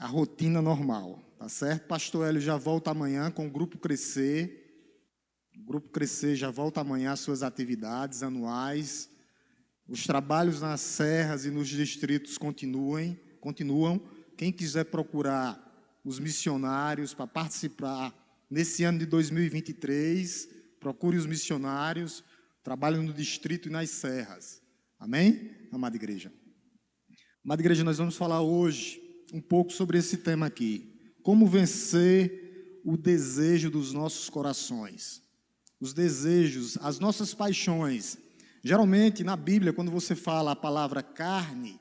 a rotina normal, tá certo? Pastor Hélio já volta amanhã com o Grupo Crescer. O Grupo Crescer já volta amanhã às suas atividades anuais. Os trabalhos nas serras e nos distritos continuam. Quem quiser procurar os missionários para participar nesse ano de 2023, procure os missionários, trabalham no distrito e nas serras. Amém? Amada igreja. Amada igreja, nós vamos falar hoje um pouco sobre esse tema aqui. Como vencer o desejo dos nossos corações. Os desejos, as nossas paixões. Geralmente, na Bíblia, quando você fala a palavra carne,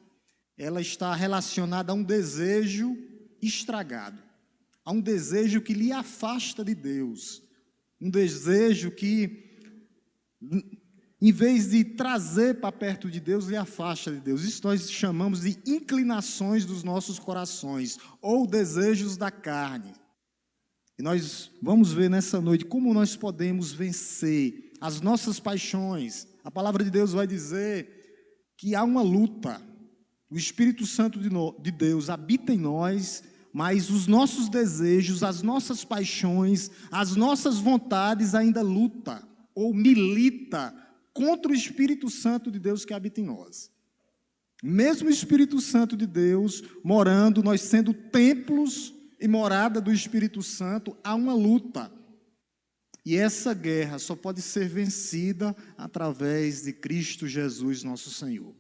ela está relacionada a um desejo estragado, a um desejo que lhe afasta de Deus, um desejo que, em vez de trazer para perto de Deus, lhe afasta de Deus. Isso nós chamamos de inclinações dos nossos corações, ou desejos da carne. E nós vamos ver nessa noite como nós podemos vencer as nossas paixões. A palavra de Deus vai dizer que há uma luta. O Espírito Santo de Deus habita em nós, mas os nossos desejos, as nossas paixões, as nossas vontades ainda luta ou milita contra o Espírito Santo de Deus que habita em nós. Mesmo o Espírito Santo de Deus morando, nós sendo templos e morada do Espírito Santo, há uma luta. E essa guerra só pode ser vencida através de Cristo Jesus, nosso Senhor.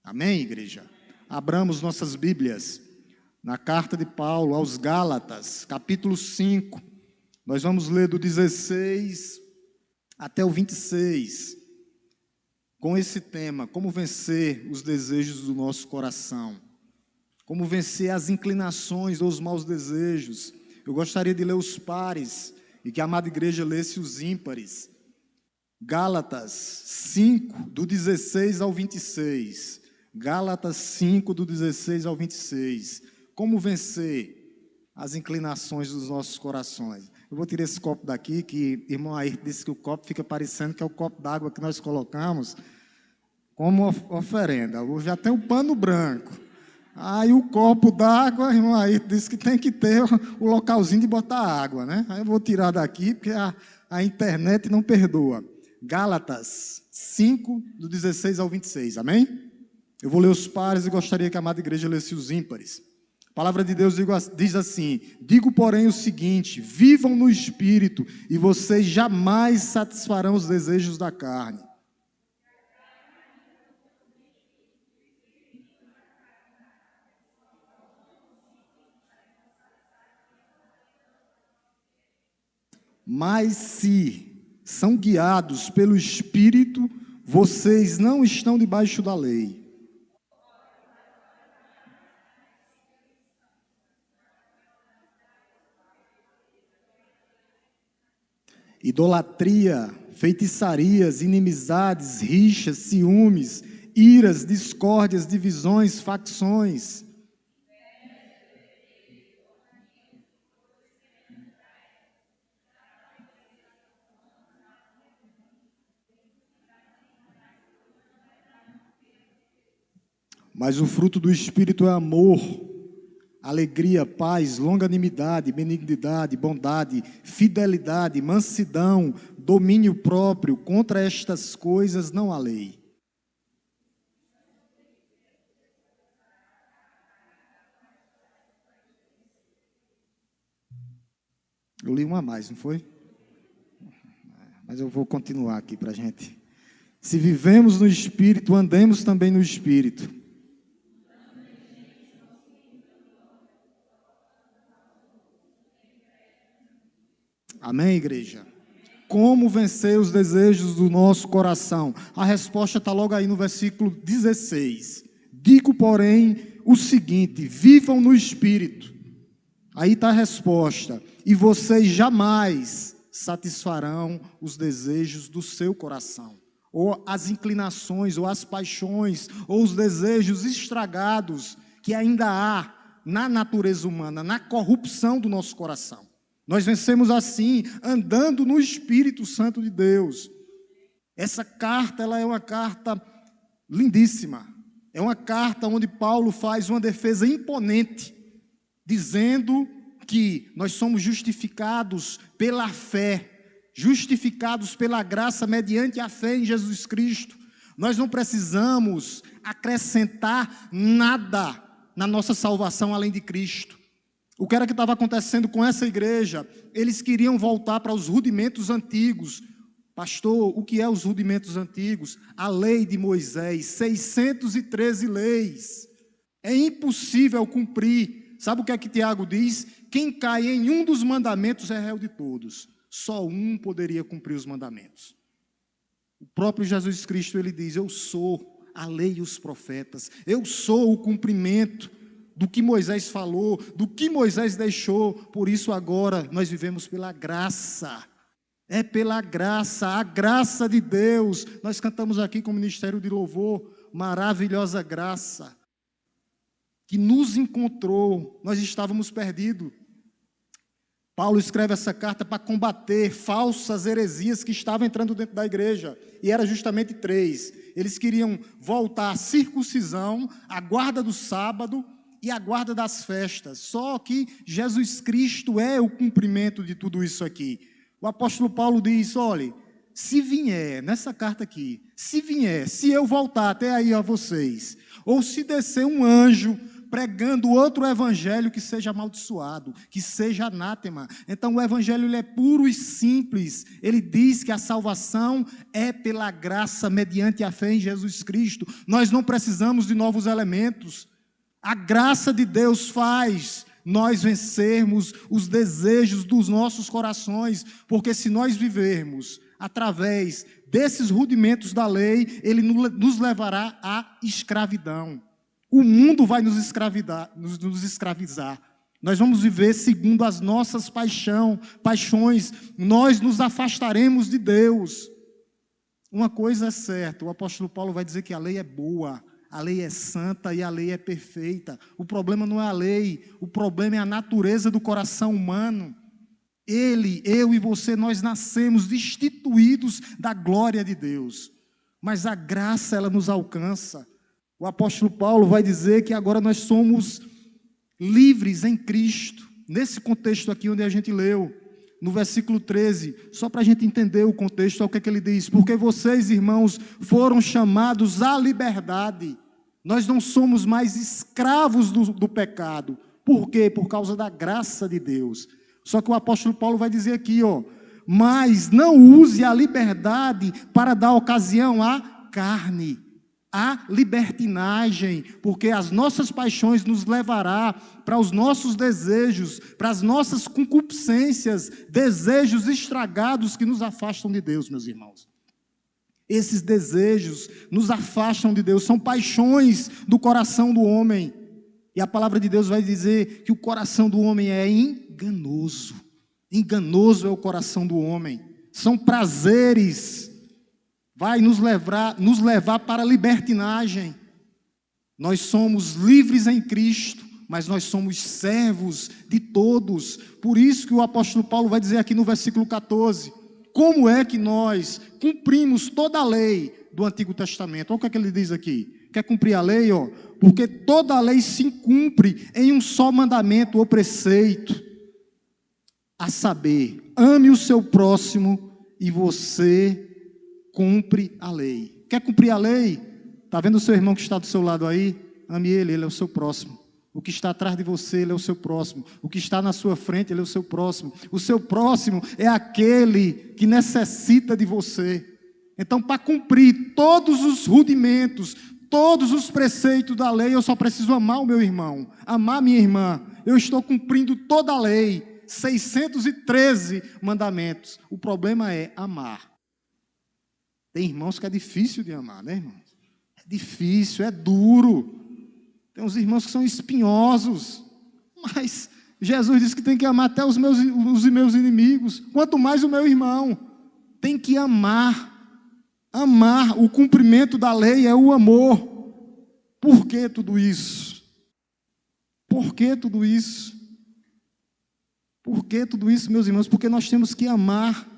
Amém, igreja? Abramos nossas Bíblias na carta de Paulo aos Gálatas, capítulo 5. Nós vamos ler do 16 até o 26, com esse tema, como vencer os desejos do nosso coração, como vencer as inclinações ou os maus desejos. Eu gostaria de ler os pares, e que a amada igreja lesse os ímpares. Gálatas 5, do 16 ao 26. Gálatas 5, do 16 ao 26. Como vencer as inclinações dos nossos corações. Eu vou tirar esse copo daqui, que irmão Ayrton disse que o copo fica parecendo que é o copo d'água que nós colocamos como oferenda. Eu já tenho um pano branco. Aí o copo d'água, irmão Ayrton disse que tem que ter o localzinho de botar água, né? Aí eu vou tirar daqui, porque a internet não perdoa. Gálatas 5, do 16 ao 26, amém? Eu vou ler os pares e gostaria que a amada igreja lesse os ímpares. A palavra de Deus diz assim: digo, porém, o seguinte: vivam no Espírito, e vocês jamais satisfarão os desejos da carne. Mas se são guiados pelo Espírito, vocês não estão debaixo da lei. Idolatria, feitiçarias, inimizades, rixas, ciúmes, iras, discórdias, divisões, facções. Mas o fruto do Espírito é amor, alegria, paz, longanimidade, benignidade, bondade, fidelidade, mansidão, domínio próprio. Contra estas coisas não há lei. Eu li uma a mais, não foi? Mas eu vou continuar aqui para a gente. Se vivemos no Espírito, andemos também no Espírito. Amém, igreja? Como vencer os desejos do nosso coração? A resposta está logo aí no versículo 16. Digo, porém, o seguinte: vivam no Espírito. Aí está a resposta. E vocês jamais satisfarão os desejos do seu coração. Ou as inclinações, ou as paixões, ou os desejos estragados que ainda há na natureza humana, na corrupção do nosso coração. Nós vencemos assim, andando no Espírito Santo de Deus. Essa carta, ela é uma carta lindíssima. É uma carta onde Paulo faz uma defesa imponente dizendo que nós somos justificados pela fé, justificados pela graça mediante a fé em Jesus Cristo. Nós não precisamos acrescentar nada na nossa salvação além de Cristo. O que era que estava acontecendo com essa igreja? Eles queriam voltar para os rudimentos antigos. Pastor, o que é os rudimentos antigos? A lei de Moisés, 613 leis. É impossível cumprir. Sabe o que é que Tiago diz? Quem cai em um dos mandamentos é réu de todos. Só um poderia cumprir os mandamentos. O próprio Jesus Cristo, ele diz, eu sou a lei e os profetas. Eu sou o cumprimento do que Moisés falou, do que Moisés deixou. Por isso agora nós vivemos pela graça. É pela graça, a graça de Deus. Nós cantamos aqui com o Ministério de Louvor, maravilhosa graça, que nos encontrou. Nós estávamos perdidos. Paulo escreve essa carta para combater falsas heresias que estavam entrando dentro da igreja. E era justamente 3. Eles queriam voltar à circuncisão, à guarda do sábado e à guarda das festas. Só que Jesus Cristo é o cumprimento de tudo isso aqui. O apóstolo Paulo diz, olha, se vier, nessa carta aqui, se eu voltar até aí a vocês, ou se descer um anjo pregando outro evangelho que seja amaldiçoado, que seja anátema. Então o evangelho ele é puro e simples. Ele diz que a salvação é pela graça mediante a fé em Jesus Cristo. Nós não precisamos de novos elementos. A graça de Deus faz nós vencermos os desejos dos nossos corações, porque se nós vivermos através desses rudimentos da lei, ele nos levará à escravidão. O mundo vai nos escravizar. Nós vamos viver segundo as nossas paixões. Nós nos afastaremos de Deus. Uma coisa é certa, o apóstolo Paulo vai dizer que a lei é boa, a lei é santa e a lei é perfeita. O problema não é a lei, o problema é a natureza do coração humano. Ele, eu e você, nós nascemos destituídos da glória de Deus. Mas a graça, ela nos alcança. O apóstolo Paulo vai dizer que agora nós somos livres em Cristo. Nesse contexto aqui onde a gente leu, no versículo 13, só para a gente entender o contexto, é o que é que ele diz. Porque vocês, irmãos, foram chamados à liberdade. Nós não somos mais escravos do pecado. Por quê? Por causa da graça de Deus. Só que o apóstolo Paulo vai dizer aqui, mas não use a liberdade para dar ocasião à carne, à libertinagem, porque as nossas paixões nos levará para os nossos desejos, para as nossas concupiscências, desejos estragados que nos afastam de Deus, meus irmãos. Esses desejos nos afastam de Deus, são paixões do coração do homem. E a palavra de Deus vai dizer que o coração do homem é enganoso. Enganoso é o coração do homem. São prazeres, vai nos levar para a libertinagem. Nós somos livres em Cristo, mas nós somos servos de todos. Por isso que o apóstolo Paulo vai dizer aqui no versículo 14, como é que nós cumprimos toda a lei do Antigo Testamento. Olha o que é que ele diz aqui. Quer cumprir a lei? Porque toda a lei se cumpre em um só mandamento ou preceito, a saber, ame o seu próximo e você cumpre a lei. Quer cumprir a lei? Está vendo o seu irmão que está do seu lado aí? Ame ele, ele é o seu próximo. O que está atrás de você, ele é o seu próximo. O que está na sua frente, ele é o seu próximo. O seu próximo é aquele que necessita de você. Então, para cumprir todos os rudimentos, todos os preceitos da lei, eu só preciso amar o meu irmão, amar minha irmã. Eu estou cumprindo toda a lei, 613 mandamentos. O problema é amar. Tem irmãos que é difícil de amar, né, irmãos? É difícil, é duro. Tem uns irmãos que são espinhosos. Mas Jesus disse que tem que amar até os meus inimigos. Quanto mais o meu irmão. Tem que amar. Amar, o cumprimento da lei é o amor. Por que tudo isso? Por que tudo isso? Por que tudo isso, meus irmãos? Porque nós temos que amar.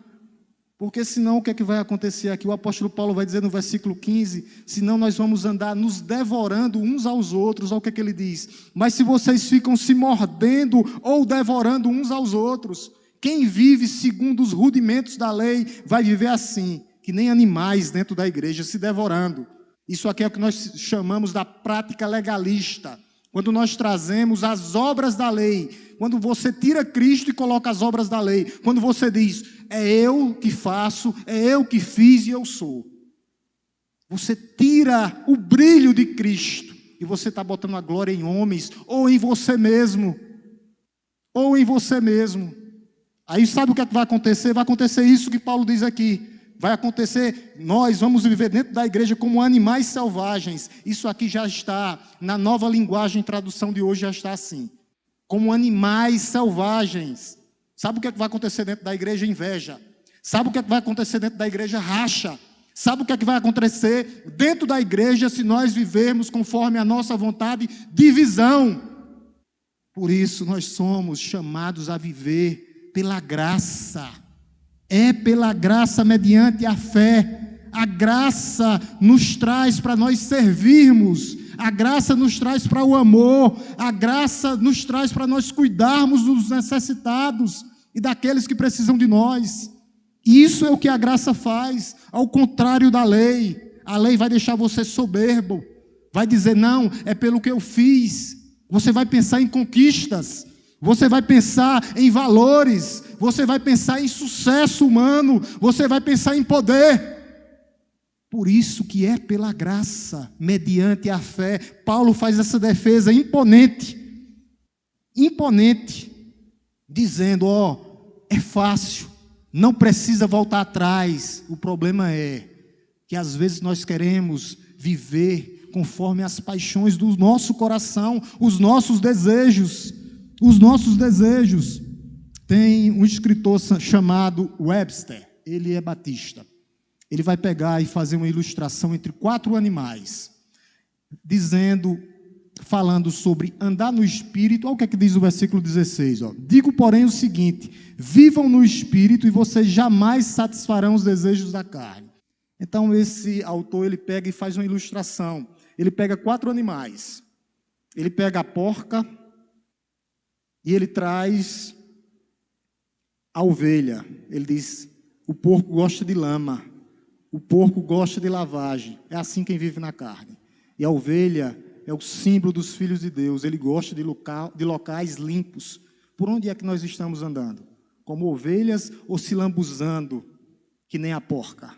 Porque senão o que é que vai acontecer aqui? O apóstolo Paulo vai dizer no versículo 15, senão nós vamos andar nos devorando uns aos outros. Olha o que é que ele diz. Mas se vocês ficam se mordendo ou devorando uns aos outros, quem vive segundo os rudimentos da lei vai viver assim, que nem animais dentro da igreja, se devorando. Isso aqui é o que nós chamamos da prática legalista. Quando nós trazemos as obras da lei, quando você tira Cristo e coloca as obras da lei, quando você diz, é eu que faço, é eu que fiz e eu sou. Você tira o brilho de Cristo e você está botando a glória em homens ou em você mesmo. Ou em você mesmo. Aí sabe o que é que vai acontecer? Vai acontecer isso que Paulo diz aqui. Vai acontecer, nós vamos viver dentro da igreja como animais selvagens. Isso aqui já está, na nova linguagem, tradução de hoje já está assim. Como animais selvagens. Sabe o que é que vai acontecer dentro da igreja? Inveja. Sabe o que é que vai acontecer dentro da igreja? Racha. Sabe o que é que vai acontecer dentro da igreja se nós vivermos conforme a nossa vontade? Divisão. Por isso nós somos chamados a viver pela graça. É pela graça mediante a fé. A graça nos traz para nós servirmos. A graça nos traz para o amor. A graça nos traz para nós cuidarmos dos necessitados e daqueles que precisam de nós. Isso é o que a graça faz, ao contrário da lei. A lei vai deixar você soberbo. Vai dizer, não, é pelo que eu fiz. Você vai pensar em conquistas. Você vai pensar em valores. Você vai pensar em sucesso humano. Você vai pensar em poder. Por isso que é pela graça, mediante a fé. Paulo faz essa defesa imponente, dizendo, é fácil, não precisa voltar atrás. O problema é que às vezes nós queremos viver conforme as paixões do nosso coração, os nossos desejos. Tem um escritor chamado Webster, ele é batista. Ele vai pegar e fazer uma ilustração entre 4 animais, falando sobre andar no Espírito. Olha o que é que diz o versículo 16. Digo, porém, o seguinte, vivam no Espírito e vocês jamais satisfarão os desejos da carne. Então, esse autor, ele pega e faz uma ilustração. Ele pega 4 animais. Ele pega a porca e ele traz a ovelha. Ele diz, o porco gosta de lama. O porco gosta de lavagem. É assim quem vive na carne. E a ovelha é o símbolo dos filhos de Deus. Ele gosta de locais limpos. Por onde é que nós estamos andando? Como ovelhas ou se lambuzando, que nem a porca?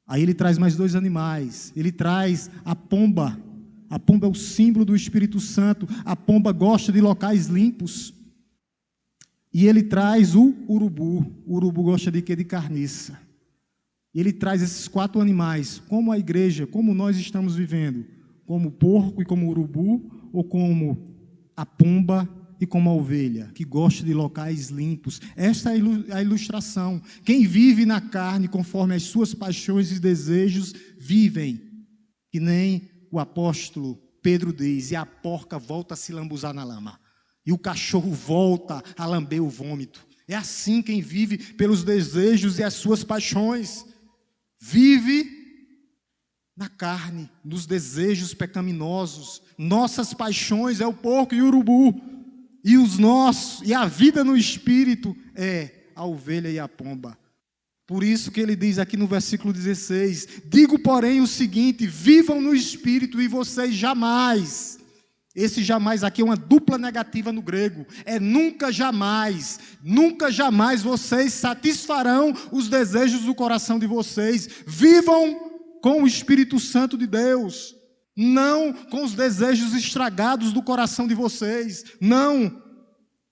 Aí ele traz mais 2 animais. Ele traz a pomba. A pomba é o símbolo do Espírito Santo. A pomba gosta de locais limpos. E ele traz o urubu. O urubu gosta de quê? De carniça. Ele traz esses 4 animais, como a igreja, como nós estamos vivendo, como o porco e como o urubu, ou como a pomba e como a ovelha, que gosta de locais limpos. Esta é a ilustração. Quem vive na carne, conforme as suas paixões e desejos, vivem, que nem o apóstolo Pedro diz, e a porca volta a se lambuzar na lama, e o cachorro volta a lamber o vômito. É assim quem vive pelos desejos e as suas paixões. Vive na carne, nos desejos pecaminosos. Nossas paixões é o porco e o urubu. E a vida no Espírito é a ovelha e a pomba. Por isso que ele diz aqui no versículo 16, digo, porém, o seguinte, vivam no Espírito e vocês jamais. Esse jamais aqui é uma dupla negativa no grego. É nunca jamais vocês satisfarão os desejos do coração de vocês. Vivam com o Espírito Santo de Deus. Não com os desejos estragados do coração de vocês. Não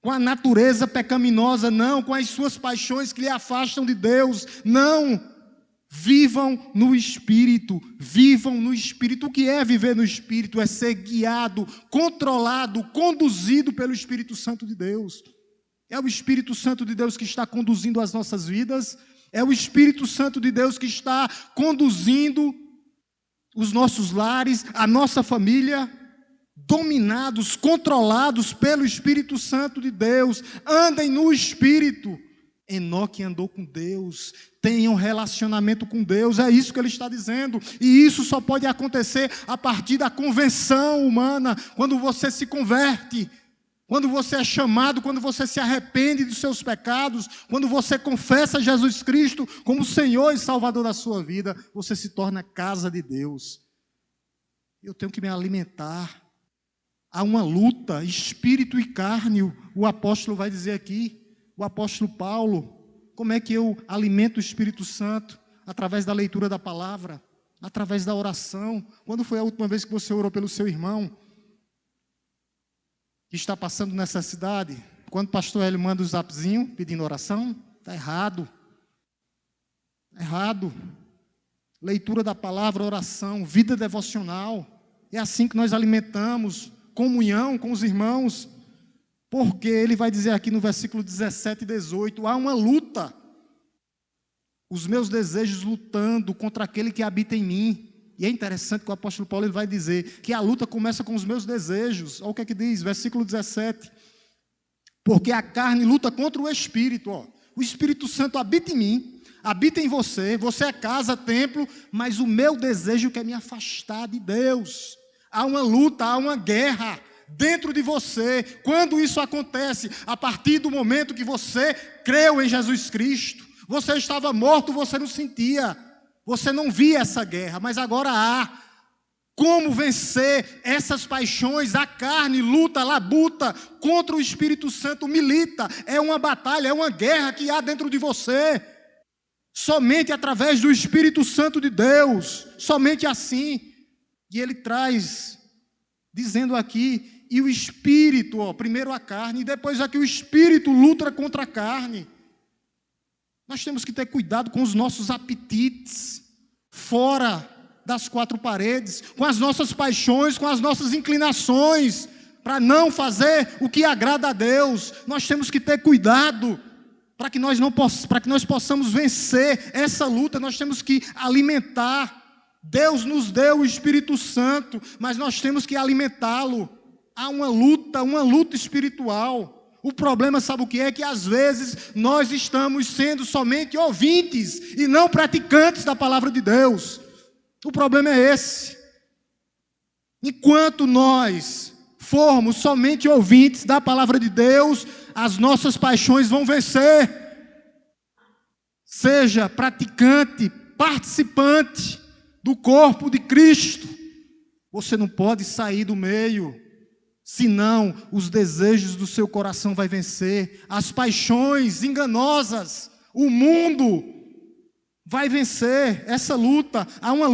com a natureza pecaminosa. Não com as suas paixões que lhe afastam de Deus. Não. Vivam no Espírito, vivam no Espírito. O que é viver no Espírito? É ser guiado, controlado, conduzido pelo Espírito Santo de Deus. É o Espírito Santo de Deus que está conduzindo as nossas vidas, é o Espírito Santo de Deus que está conduzindo os nossos lares, a nossa família, dominados, controlados pelo Espírito Santo de Deus. Andem no Espírito. Enoque andou com Deus, tenha um relacionamento com Deus, é isso que ele está dizendo. E isso só pode acontecer a partir da conversão humana, quando você se converte, quando você é chamado, quando você se arrepende dos seus pecados, quando você confessa Jesus Cristo como Senhor e Salvador da sua vida, você se torna casa de Deus. Eu tenho que me alimentar. Há uma luta, espírito e carne, o apóstolo vai dizer aqui, o apóstolo Paulo. Como é que eu alimento o Espírito Santo? Através da leitura da palavra, através da oração. Quando foi a última vez que você orou pelo seu irmão que está passando necessidade? Quando o pastor Hélio manda o zapzinho pedindo oração? Está errado. Está errado. Leitura da palavra, oração, vida devocional. É assim que nós alimentamos comunhão com os irmãos. Porque ele vai dizer aqui no versículo 17 e 18, há uma luta. Os meus desejos lutando contra aquele que habita em mim. E é interessante que o apóstolo Paulo ele vai dizer que a luta começa com os meus desejos. Olha o que é que diz, versículo 17. Porque a carne luta contra o Espírito. Ó. O Espírito Santo habita em mim, habita em você. Você é casa, templo, mas o meu desejo quer me afastar de Deus. Há uma luta, há uma guerra dentro de você. Quando isso acontece? A partir do momento que você creu em Jesus Cristo. Você estava morto, você não sentia. Você não via essa guerra, mas agora há. Como vencer essas paixões? A carne luta, labuta contra o Espírito Santo, milita. É uma batalha, é uma guerra que há dentro de você. Somente através do Espírito Santo de Deus. Somente assim. E ele traz, dizendo aqui, e o Espírito, ó, primeiro a carne, e depois aqui o Espírito luta contra a carne. Nós temos que ter cuidado com os nossos apetites, fora das quatro paredes, com as nossas paixões, com as nossas inclinações, para não fazer o que agrada a Deus. Nós temos que ter cuidado, para que nós possamos vencer essa luta. Nós temos que alimentar. Deus nos deu o Espírito Santo, mas nós temos que alimentá-lo. Há uma luta espiritual. O problema, sabe o que é? Que às vezes nós estamos sendo somente ouvintes e não praticantes da palavra de Deus. O problema é esse. Enquanto nós formos somente ouvintes da palavra de Deus, as nossas paixões vão vencer. Seja praticante, participante do corpo de Cristo. Você não pode sair do meio, senão os desejos do seu coração vai vencer, as paixões enganosas, o mundo vai vencer essa luta. Há uma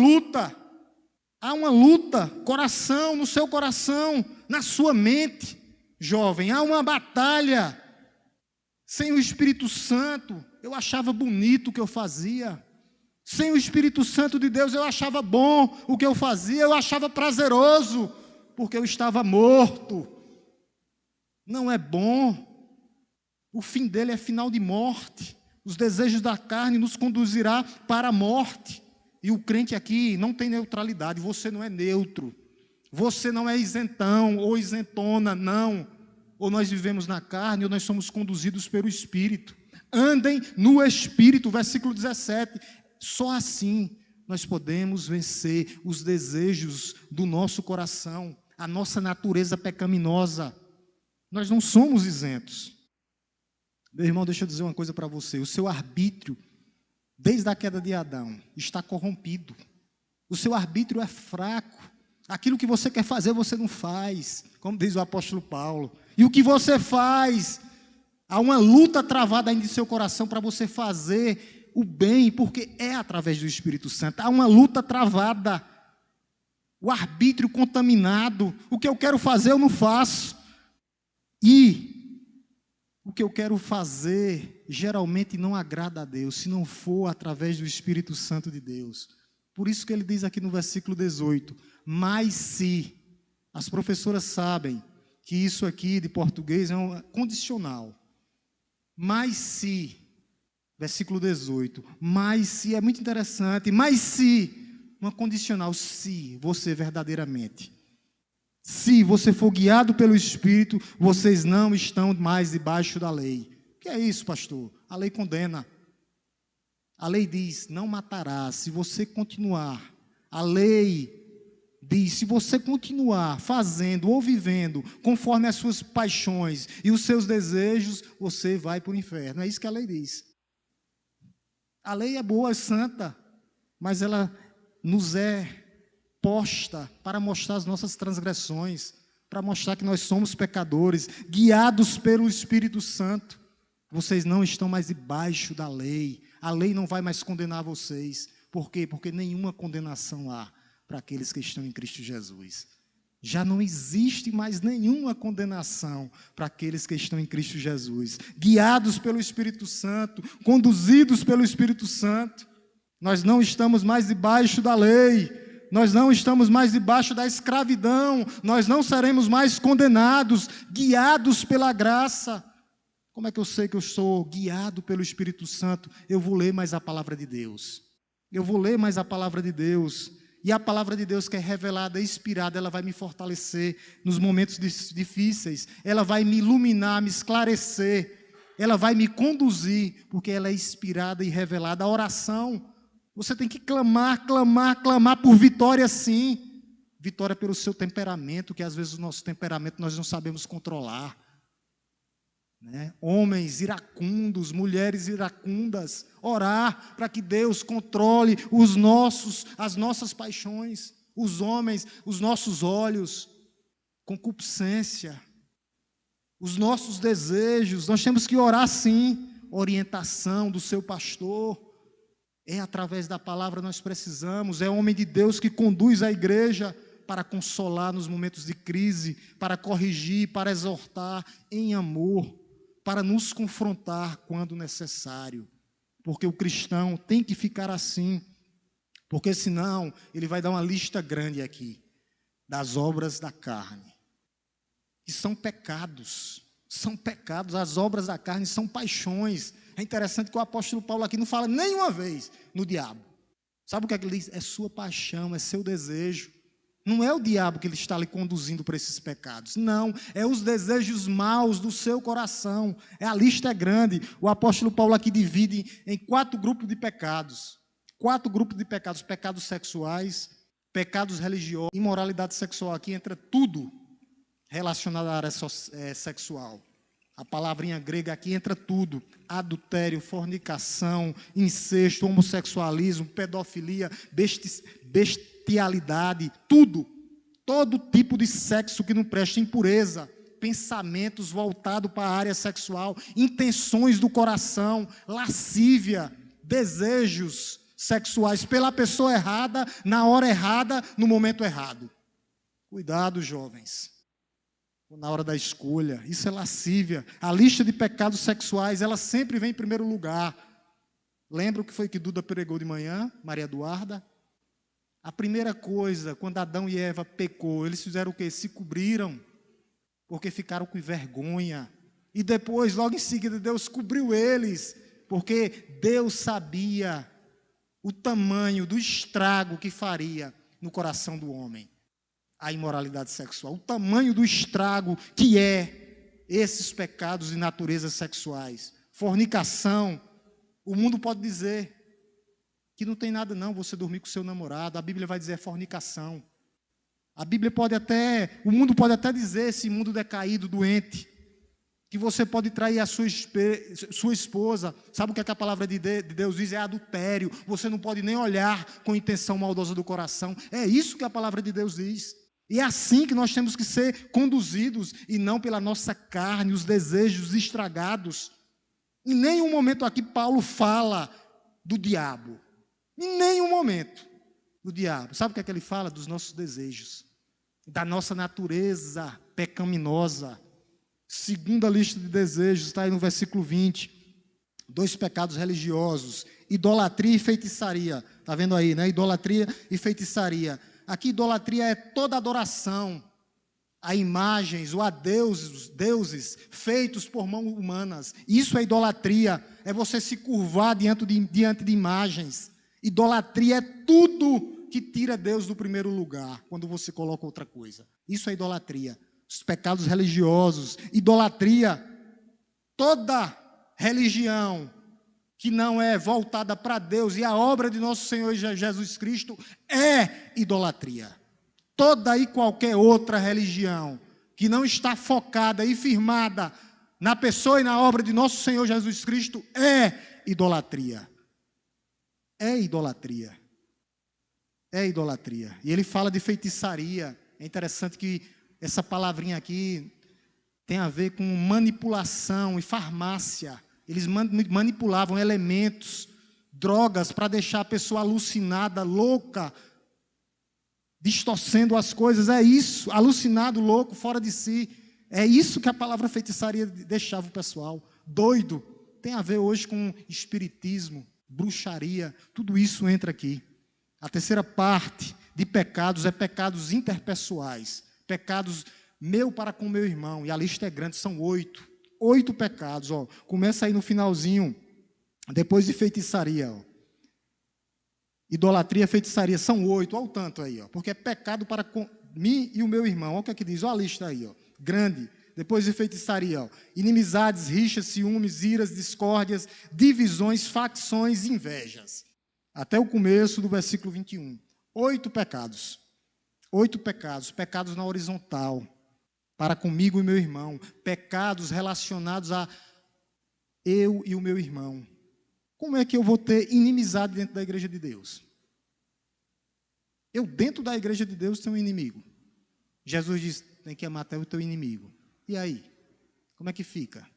luta, coração, no seu coração, na sua mente, jovem, há uma batalha. Sem o Espírito Santo, eu achava bonito o que eu fazia. Sem o Espírito Santo de Deus, eu achava bom o que eu fazia, eu achava prazeroso, porque eu estava morto. Não é bom. O fim dele é final de morte. Os desejos da carne nos conduzirá para a morte. E o crente aqui não tem neutralidade. Você não é neutro. Você não é isentão ou isentona, não. Ou nós vivemos na carne, ou nós somos conduzidos pelo Espírito. Andem no Espírito, versículo 17. Só assim nós podemos vencer os desejos do nosso coração, a nossa natureza pecaminosa. Nós não somos isentos. Meu irmão, deixa eu dizer uma coisa para você. O seu arbítrio, desde a queda de Adão, está corrompido. O seu arbítrio é fraco. Aquilo que você quer fazer, você não faz, como diz o apóstolo Paulo. E o que você faz, há uma luta travada ainda em seu coração para você fazer o bem, porque é através do Espírito Santo. Há uma luta travada, o arbítrio contaminado. O que eu quero fazer, eu não faço. E o que eu quero fazer, geralmente não agrada a Deus, se não for através do Espírito Santo de Deus. Por isso que ele diz aqui no versículo 18, mas se, as professoras sabem que isso aqui de português é um condicional. Mas se, versículo 18, mas se, é muito interessante, mas se, uma condicional, se você verdadeiramente, se você for guiado pelo Espírito, vocês não estão mais debaixo da lei. O que é isso, pastor? A lei condena. A lei diz, não matarás. Se você continuar, a lei diz, se você continuar fazendo ou vivendo conforme as suas paixões e os seus desejos, você vai para o inferno. É isso que a lei diz. A lei é boa, é santa, mas ela nos é posta para mostrar as nossas transgressões, para mostrar que nós somos pecadores, guiados pelo Espírito Santo. Vocês não estão mais debaixo da lei. A lei não vai mais condenar vocês. Por quê? Porque nenhuma condenação há para aqueles que estão em Cristo Jesus. Já não existe mais nenhuma condenação para aqueles que estão em Cristo Jesus. Guiados pelo Espírito Santo, conduzidos pelo Espírito Santo. Nós não estamos mais debaixo da lei. Nós não estamos mais debaixo da escravidão. Nós não seremos mais condenados, guiados pela graça. Como é que eu sei que eu sou guiado pelo Espírito Santo? Eu vou ler mais a palavra de Deus. Eu vou ler mais a palavra de Deus. E a palavra de Deus que é revelada, inspirada, ela vai me fortalecer nos momentos difíceis. Ela vai me iluminar, me esclarecer. Ela vai me conduzir, porque ela é inspirada e revelada. A oração, você tem que clamar, clamar, clamar por vitória, sim. Vitória pelo seu temperamento, que às vezes o nosso temperamento nós não sabemos controlar. Né? Homens iracundos, mulheres iracundas, orar para que Deus controle as nossas paixões, os homens, os nossos olhos, concupiscência, os nossos desejos. Nós temos que orar sim, orientação do seu pastor, é através da palavra nós precisamos, é o homem de Deus que conduz a igreja para consolar nos momentos de crise, para corrigir, para exortar em amor, para nos confrontar quando necessário, porque o cristão tem que ficar assim, porque senão ele vai dar uma lista grande aqui, das obras da carne, que são pecados, as obras da carne são paixões. É interessante que o apóstolo Paulo aqui não fala nenhuma vez no diabo. Sabe o que é que ele diz? É sua paixão, é seu desejo. Não é o diabo que ele está lhe conduzindo para esses pecados. Não, é os desejos maus do seu coração. A lista é grande. O apóstolo Paulo aqui divide em 4 grupos de pecados. 4 grupos de pecados. Pecados sexuais, pecados religiosos, imoralidade sexual. Aqui entra tudo relacionado à área sexual. A palavrinha grega aqui entra tudo. Adultério, fornicação, incesto, homossexualismo, pedofilia, bestialidade, tudo. Todo tipo de sexo que não presta, impureza, pensamentos voltados para a área sexual, intenções do coração, lascívia, desejos sexuais pela pessoa errada, na hora errada, no momento errado. Cuidado, jovens. Na hora da escolha, isso é lascívia. A lista de pecados sexuais, ela sempre vem em primeiro lugar. Lembra o que foi que Duda pregou de manhã, Maria Eduarda? A primeira coisa, quando Adão e Eva pecou, eles fizeram o quê? Se cobriram, porque ficaram com vergonha. E depois, logo em seguida, Deus cobriu eles, porque Deus sabia o tamanho do estrago que faria no coração do homem a imoralidade sexual, o tamanho do estrago que é esses pecados de natureza sexuais. Fornicação, o mundo pode dizer que não tem nada não, você dormir com seu namorado, a Bíblia vai dizer fornicação. A Bíblia pode até, o mundo pode até dizer, esse mundo decaído, doente, que você pode trair a sua esposa. Sabe o que é que a palavra de Deus diz? É adultério. Você não pode nem olhar com intenção maldosa do coração. É isso que a palavra de Deus diz. E é assim que nós temos que ser conduzidos, e não pela nossa carne, os desejos estragados. Em nenhum momento aqui Paulo fala do diabo. Em nenhum momento do diabo. Sabe o que é que ele fala? Dos nossos desejos, da nossa natureza pecaminosa. Segunda lista de desejos, está aí no versículo 20. 2 pecados religiosos, idolatria e feitiçaria. Está vendo aí, né? Idolatria e feitiçaria. Aqui idolatria é toda adoração a imagens ou a deuses feitos por mãos humanas. Isso é idolatria, é você se curvar diante de imagens. Idolatria é tudo que tira Deus do primeiro lugar, quando você coloca outra coisa. Isso é idolatria. Os pecados religiosos, idolatria, toda religião que não é voltada para Deus e a obra de nosso Senhor Jesus Cristo é idolatria. Toda e qualquer outra religião que não está focada e firmada na pessoa e na obra de nosso Senhor Jesus Cristo é idolatria. É idolatria. É idolatria. E ele fala de feitiçaria. É interessante que essa palavrinha aqui tem a ver com manipulação e farmácia. Eles manipulavam elementos, drogas, para deixar a pessoa alucinada, louca, distorcendo as coisas. É isso, alucinado, louco, fora de si. É isso que a palavra feitiçaria deixava o pessoal. Doido. Tem a ver hoje com espiritismo, bruxaria, tudo isso entra aqui. A terceira parte de pecados é pecados interpessoais. Pecados meu para com meu irmão. E a lista é grande, são 8. 8 pecados. Ó. Começa aí no finalzinho, depois de feitiçaria. Ó. Idolatria, feitiçaria, são 8. Olha o tanto aí. Ó. Porque é pecado para com mim e o meu irmão. Olha o que é que diz. Olha a lista aí. Ó. Grande. Depois de feitiçaria. Ó. Inimizades, rixas, ciúmes, iras, discórdias, divisões, facções, invejas. Até o começo do versículo 21. 8 pecados. 8 pecados. Pecados na horizontal. Para comigo e meu irmão. Pecados relacionados a eu e o meu irmão. Como é que eu vou ter inimizade dentro da igreja de Deus? Eu, dentro da igreja de Deus, tenho um inimigo. Jesus diz, tem que amar até o teu inimigo. E aí? Como é que fica?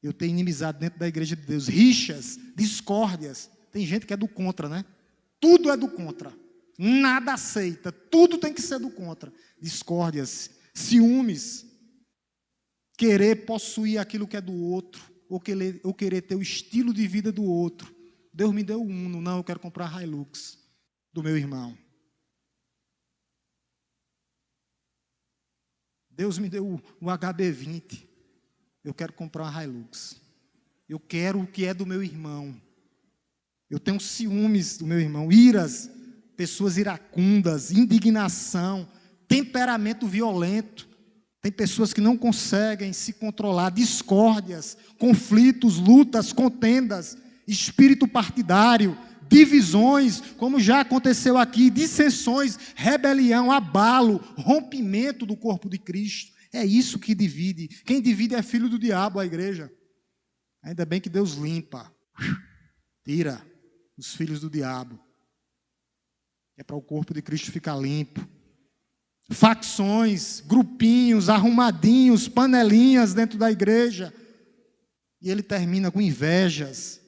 Eu tenho inimizade dentro da igreja de Deus. Rixas, discórdias. Tem gente que é do contra, né? Tudo é do contra. Nada aceita. Tudo tem que ser do contra. Discórdias, ciúmes. Querer possuir aquilo que é do outro. Ou querer ter o estilo de vida do outro. Deus me deu Uno. Não, eu quero comprar a Hilux do meu irmão. Deus me deu o HB20. Eu quero comprar uma Hilux. Eu quero o que é do meu irmão. Eu tenho ciúmes do meu irmão, iras, pessoas iracundas, indignação, temperamento violento. Tem pessoas que não conseguem se controlar, discórdias, conflitos, lutas, contendas, espírito partidário, divisões, como já aconteceu aqui, dissensões, rebelião, abalo, rompimento do corpo de Cristo. É isso que divide. Quem divide é filho do diabo, a igreja. Ainda bem que Deus limpa, tira os filhos do diabo. É para o corpo de Cristo ficar limpo. Facções, grupinhos, arrumadinhos, panelinhas dentro da igreja. E ele termina com invejas.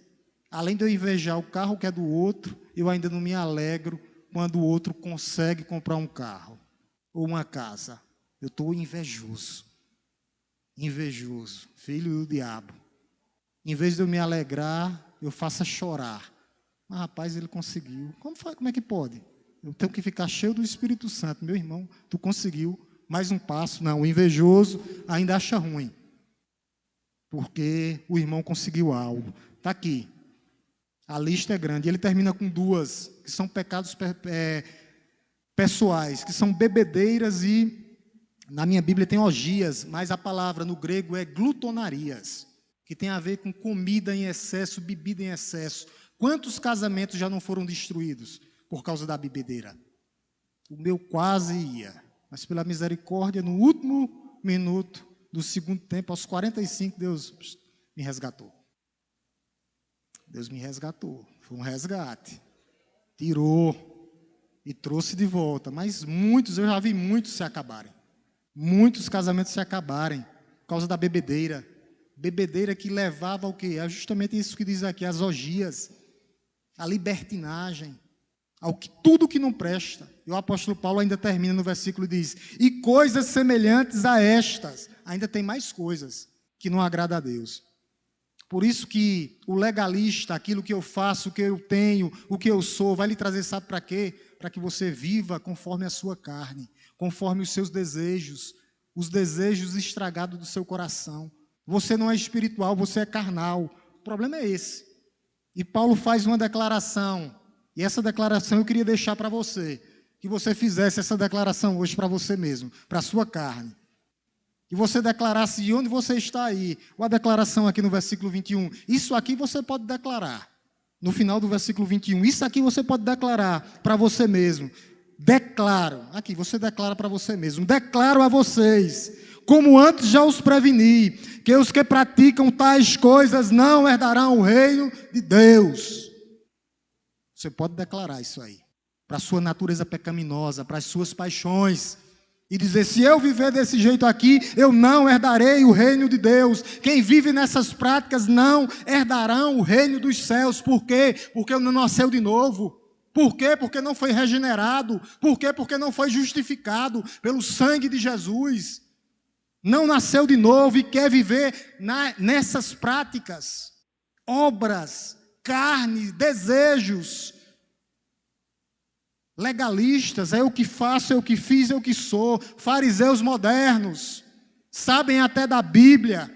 Além de eu invejar o carro que é do outro, eu ainda não me alegro quando o outro consegue comprar um carro ou uma casa. Eu estou invejoso. Invejoso, filho do diabo. Em vez de eu me alegrar, eu faço chorar. Mas, rapaz, ele conseguiu. Como é que pode? Eu tenho que ficar cheio do Espírito Santo. Meu irmão, tu conseguiu. Mais um passo. Não, o invejoso ainda acha ruim. Porque o irmão conseguiu algo. Está aqui. A lista é grande. Ele termina com 2, que são pecados pessoais, que são bebedeiras e, na minha Bíblia tem orgias, mas a palavra no grego é glutonarias, que tem a ver com comida em excesso, bebida em excesso. Quantos casamentos já não foram destruídos por causa da bebedeira? O meu quase ia, mas pela misericórdia, no último minuto do segundo tempo, aos 45, Deus me resgatou. Deus me resgatou, foi um resgate. Tirou e trouxe de volta, mas muitos, eu já vi muitos se acabarem. Muitos casamentos se acabarem por causa da bebedeira. Bebedeira que levava ao quê? É justamente isso que diz aqui, as orgias, a libertinagem, tudo que não presta. E o apóstolo Paulo ainda termina no versículo e diz, e coisas semelhantes a estas. Ainda tem mais coisas que não agrada a Deus. Por isso que o legalista, aquilo que eu faço, o que eu tenho, o que eu sou, vai lhe trazer, sabe para quê? Para que você viva conforme a sua carne, conforme os seus desejos, os desejos estragados do seu coração. Você não é espiritual, você é carnal. O problema é esse. E Paulo faz uma declaração, e essa declaração eu queria deixar para você, que você fizesse essa declaração hoje para você mesmo, para a sua carne. que você declarasse de onde você está aí, ou a declaração aqui no versículo 21, isso aqui você pode declarar, no final do versículo 21, isso aqui você pode declarar para você mesmo, declaro, aqui você declara para você mesmo, declaro a vocês, como antes já os preveni, que os que praticam tais coisas não herdarão o reino de Deus. Você pode declarar isso aí, para a sua natureza pecaminosa, para as suas paixões, e dizer, se eu viver desse jeito aqui, eu não herdarei o reino de Deus. Quem vive nessas práticas não herdarão o reino dos céus. Por quê? Porque não nasceu de novo. Por quê? Porque não foi regenerado. Por quê? Porque não foi justificado pelo sangue de Jesus. Não nasceu de novo e quer viver nessas práticas, obras, carne, desejos legalistas, é o que faço, é o que fiz, é o que sou, fariseus modernos, sabem até da Bíblia,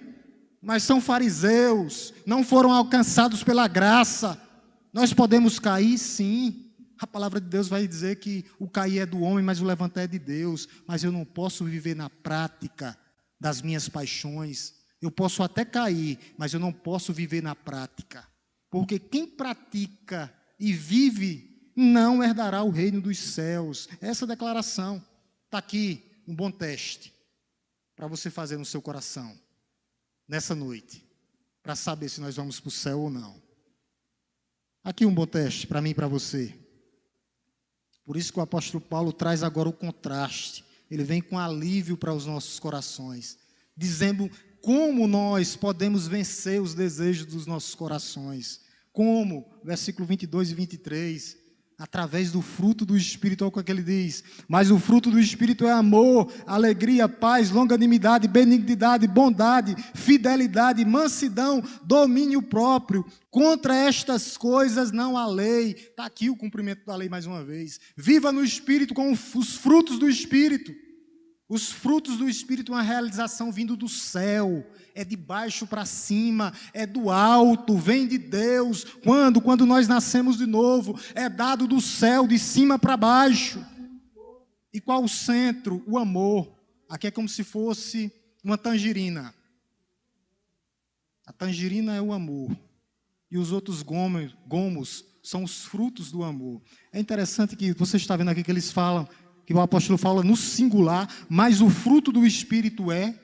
mas são fariseus, não foram alcançados pela graça. Nós podemos cair, sim, a palavra de Deus vai dizer que o cair é do homem, mas o levantar é de Deus, mas eu não posso viver na prática das minhas paixões, eu posso até cair, mas eu não posso viver na prática, porque quem pratica e vive não herdará o reino dos céus. Essa declaração está aqui, um bom teste para você fazer no seu coração nessa noite, para saber se nós vamos para o céu ou não. Aqui um bom teste para mim e para você. Por isso que o apóstolo Paulo traz agora o contraste. Ele vem com alívio para os nossos corações, dizendo como nós podemos vencer os desejos dos nossos corações. Como? Versículo 22 e 23. Através do fruto do Espírito, olha o que ele diz, mas o fruto do Espírito é amor, alegria, paz, longanimidade, benignidade, bondade, fidelidade, mansidão, domínio próprio. Contra estas coisas não há lei. Está aqui o cumprimento da lei mais uma vez. Viva no Espírito com os frutos do Espírito. Os frutos do Espírito é uma realização vindo do céu, é de baixo para cima, é do alto, vem de Deus. Quando nós nascemos de novo, é dado do céu, de cima para baixo. E qual o centro? O amor. Aqui é como se fosse uma tangerina. A tangerina é o amor. E os outros gomos são os frutos do amor. É interessante que você está vendo aqui que eles falam, que o apóstolo fala no singular, mas o fruto do Espírito é,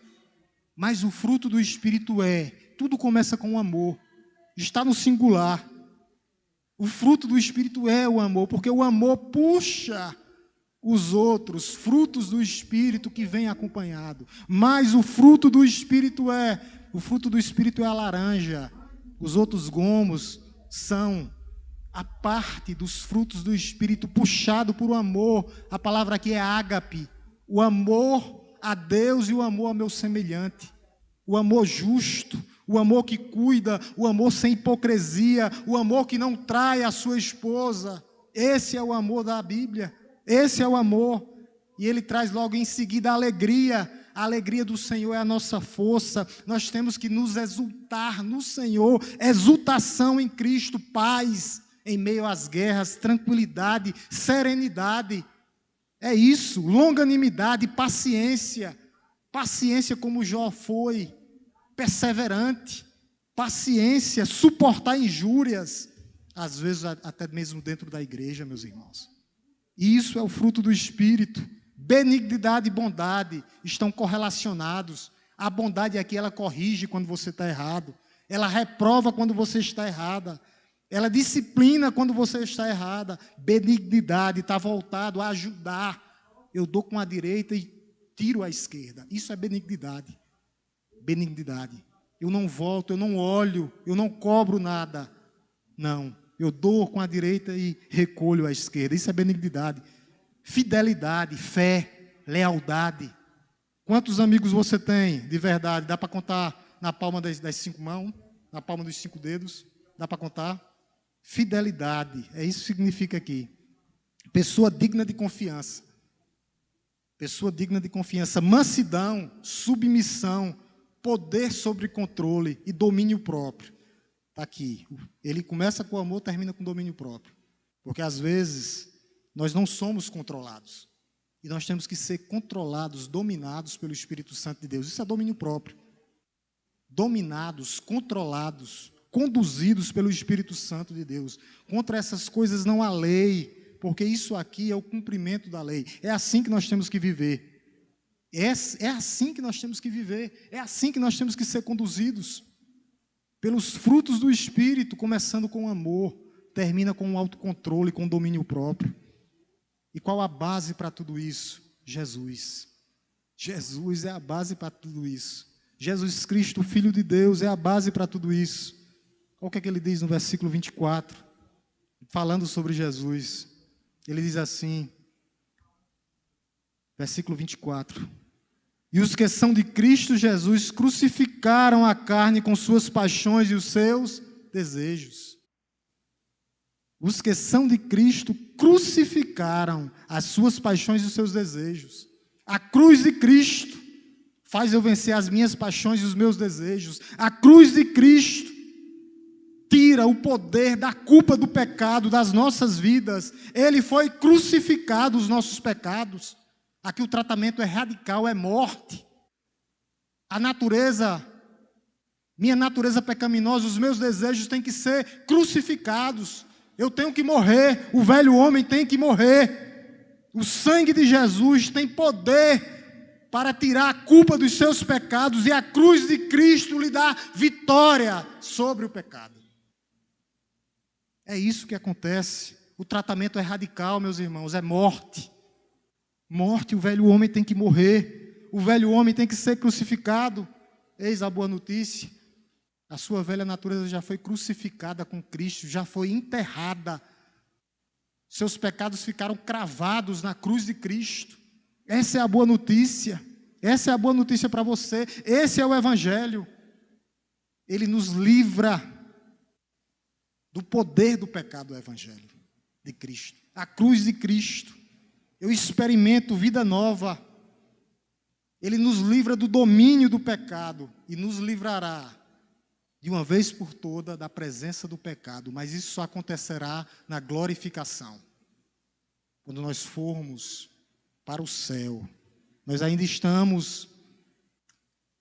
tudo começa com o amor, está no singular, o fruto do Espírito é o amor, porque o amor puxa os outros frutos do Espírito que vem acompanhado, mas o fruto do Espírito é a laranja, os outros gomos são a parte dos frutos do Espírito puxado por o amor. A palavra aqui é ágape, o amor a Deus e o amor ao meu semelhante, o amor justo, o amor que cuida, o amor sem hipocrisia, o amor que não trai a sua esposa. Esse é o amor da Bíblia, esse é o amor. E ele traz logo em seguida a alegria do Senhor é a nossa força. Nós temos que nos exultar no Senhor, exultação em Cristo, paz em meio às guerras, tranquilidade, serenidade. É isso, longanimidade, paciência como Jó foi, perseverante, paciência, suportar injúrias, às vezes até mesmo dentro da igreja, meus irmãos. Isso é o fruto do Espírito. Benignidade e bondade estão correlacionados. A bondade aqui, ela corrige quando você está errado, ela reprova quando você está errada, ela disciplina quando você está errada. Benignidade está voltado a ajudar. Eu dou com a direita e tiro a esquerda. Isso é benignidade. Benignidade. Eu não volto, eu não olho, eu não cobro nada. Não, eu dou com a direita e recolho a esquerda. Isso é benignidade. Fidelidade, fé, lealdade. Quantos amigos você tem de verdade? Dá para contar na palma das 5 mãos? Na palma dos 5 dedos? Dá para contar? Fidelidade, é isso que significa aqui. Pessoa digna de confiança. Pessoa digna de confiança. Mansidão, submissão, poder sobre controle e domínio próprio. Está aqui. Ele começa com amor, termina com domínio próprio. Porque às vezes nós não somos controlados. E nós temos que ser controlados, dominados pelo Espírito Santo de Deus. Isso é domínio próprio. Dominados, controlados, conduzidos pelo Espírito Santo de Deus. Contra essas coisas não há lei, porque isso aqui é o cumprimento da lei. É assim que nós temos que viver. É assim que nós temos que viver. É assim que nós temos que ser conduzidos. Pelos frutos do Espírito, começando com o amor, termina com o autocontrole, com o domínio próprio. E qual a base para tudo isso? Jesus. Jesus é a base para tudo isso. Jesus Cristo, o Filho de Deus, é a base para tudo isso. Olha o que é que ele diz no versículo 24, falando sobre Jesus. Ele diz assim, versículo 24: E os que são de Cristo Jesus crucificaram a carne com suas paixões e os seus desejos. Os que são de Cristo crucificaram as suas paixões e os seus desejos. A cruz de Cristo faz eu vencer as minhas paixões e os meus desejos. A cruz de Cristo tira o poder da culpa do pecado das nossas vidas. Ele foi crucificado os nossos pecados. Aqui o tratamento é radical, é morte. A natureza, minha natureza pecaminosa, os meus desejos têm que ser crucificados. Eu tenho que morrer, o velho homem tem que morrer. O sangue de Jesus tem poder para tirar a culpa dos seus pecados, e a cruz de Cristo lhe dá vitória sobre o pecado. É isso que acontece. O tratamento é radical, meus irmãos, é morte. Morte, o velho homem tem que morrer. O velho homem tem que ser crucificado. Eis a boa notícia. A sua velha natureza já foi crucificada com Cristo, já foi enterrada. Seus pecados ficaram cravados na cruz de Cristo. Essa é a boa notícia. Essa é a boa notícia para você. Esse é o Evangelho. Ele nos livra do poder do pecado, o Evangelho de Cristo. A cruz de Cristo. Eu experimento vida nova. Ele nos livra do domínio do pecado e nos livrará de uma vez por toda da presença do pecado, mas isso só acontecerá na glorificação. Quando nós formos para o céu, nós ainda estamos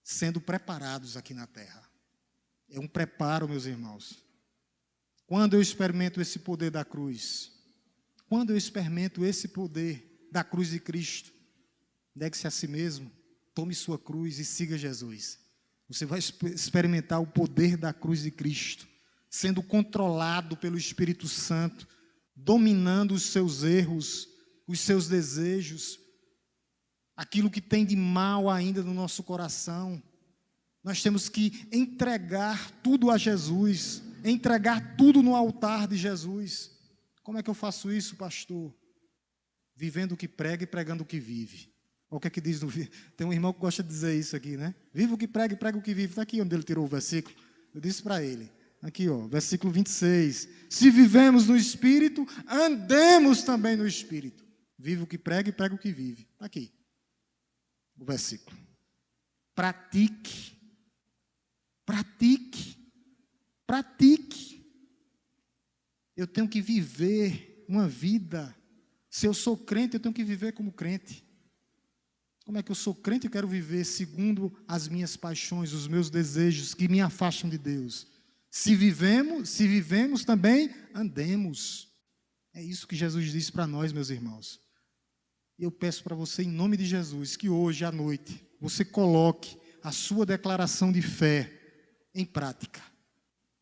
sendo preparados aqui na terra. É um preparo, meus irmãos. Quando eu experimento esse poder da cruz, quando eu experimento esse poder da cruz de Cristo, negue-se a si mesmo, tome sua cruz e siga Jesus. Você vai experimentar o poder da cruz de Cristo, sendo controlado pelo Espírito Santo, dominando os seus erros, os seus desejos, aquilo que tem de mal ainda no nosso coração. Nós temos que entregar tudo a Jesus, entregar tudo no altar de Jesus. Como é que eu faço isso, pastor? Vivendo o que prega e pregando o que vive. Olha o que é que diz no... Tem um irmão que gosta de dizer isso aqui, né? Viva o que prega e prega o que vive. Está aqui onde ele tirou o versículo. Eu disse para ele. Aqui, ó, versículo 26. Se vivemos no Espírito, andemos também no Espírito. Viva o que prega e prega o que vive. Está aqui o versículo. Pratique. Pratique. Pratique. Eu tenho que viver uma vida. Se eu sou crente, eu tenho que viver como crente. Como é que eu sou crente e quero viver segundo as minhas paixões, os meus desejos que me afastam de Deus? Se vivemos também, andemos. É isso que Jesus disse para nós, meus irmãos. Eu peço para você, em nome de Jesus, que hoje à noite você coloque a sua declaração de fé em prática.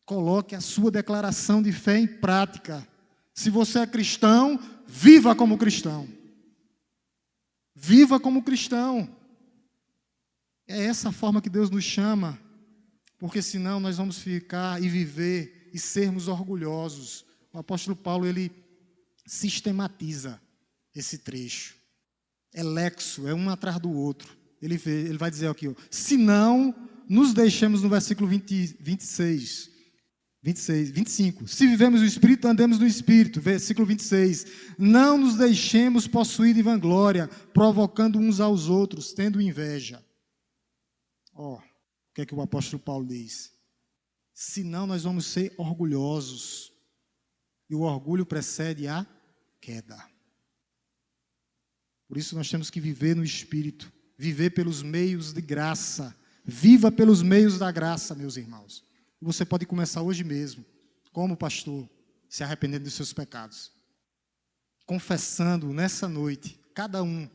Coloque a sua declaração de fé em prática. Se você é cristão, viva como cristão. Viva como cristão. É essa a forma que Deus nos chama, porque senão nós vamos ficar e viver e sermos orgulhosos. O apóstolo Paulo, ele sistematiza esse trecho. É lexo, é um atrás do outro. Ele vai dizer aqui, ó, se não nos deixemos no versículo 25. Se vivemos no Espírito, andemos no Espírito. Versículo 26. Não nos deixemos possuir de vanglória, provocando uns aos outros, tendo inveja. O que é que o apóstolo Paulo diz? Senão nós vamos ser orgulhosos. E o orgulho precede a queda. Por isso nós temos que viver no Espírito, viver pelos meios de graça. Viva pelos meios da graça, meus irmãos. Você pode começar hoje mesmo, como pastor, se arrependendo dos seus pecados. Confessando nessa noite, cada um,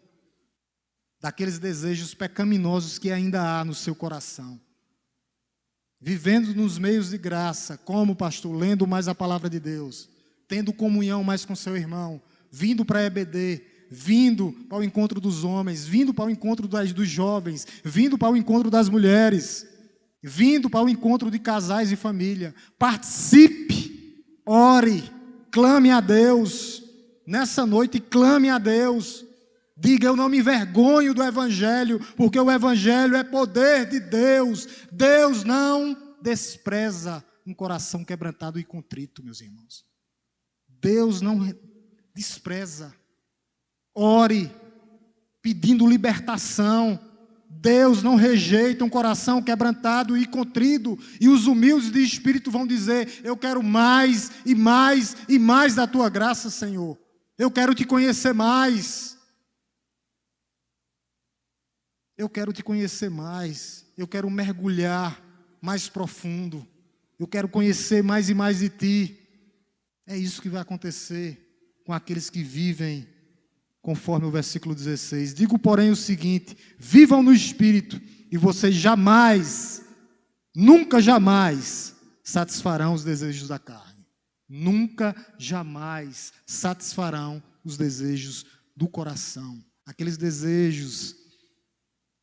daqueles desejos pecaminosos que ainda há no seu coração. Vivendo nos meios de graça, como pastor, lendo mais a palavra de Deus, tendo comunhão mais com seu irmão, vindo para a EBD, vindo para o encontro dos homens, vindo para o encontro dos jovens, vindo para o encontro das mulheres, vindo para o encontro de casais e família. Participe, ore, clame a Deus. Nessa noite, clame a Deus. Diga, eu não me envergonho do Evangelho, porque o Evangelho é poder de Deus. Deus não despreza um coração quebrantado e contrito, meus irmãos. Deus não despreza. Ore, pedindo libertação. Deus não rejeita um coração quebrantado e contrito. E os humildes de espírito vão dizer, eu quero mais e mais e mais da tua graça, Senhor. Eu quero te conhecer mais. Eu quero te conhecer mais. Eu quero mergulhar mais profundo. Eu quero conhecer mais e mais de ti. É isso que vai acontecer com aqueles que vivem conforme o versículo 16. Digo, porém, o seguinte: vivam no Espírito e vocês jamais, nunca jamais satisfarão os desejos da carne. Nunca jamais satisfarão os desejos do coração. Aqueles desejos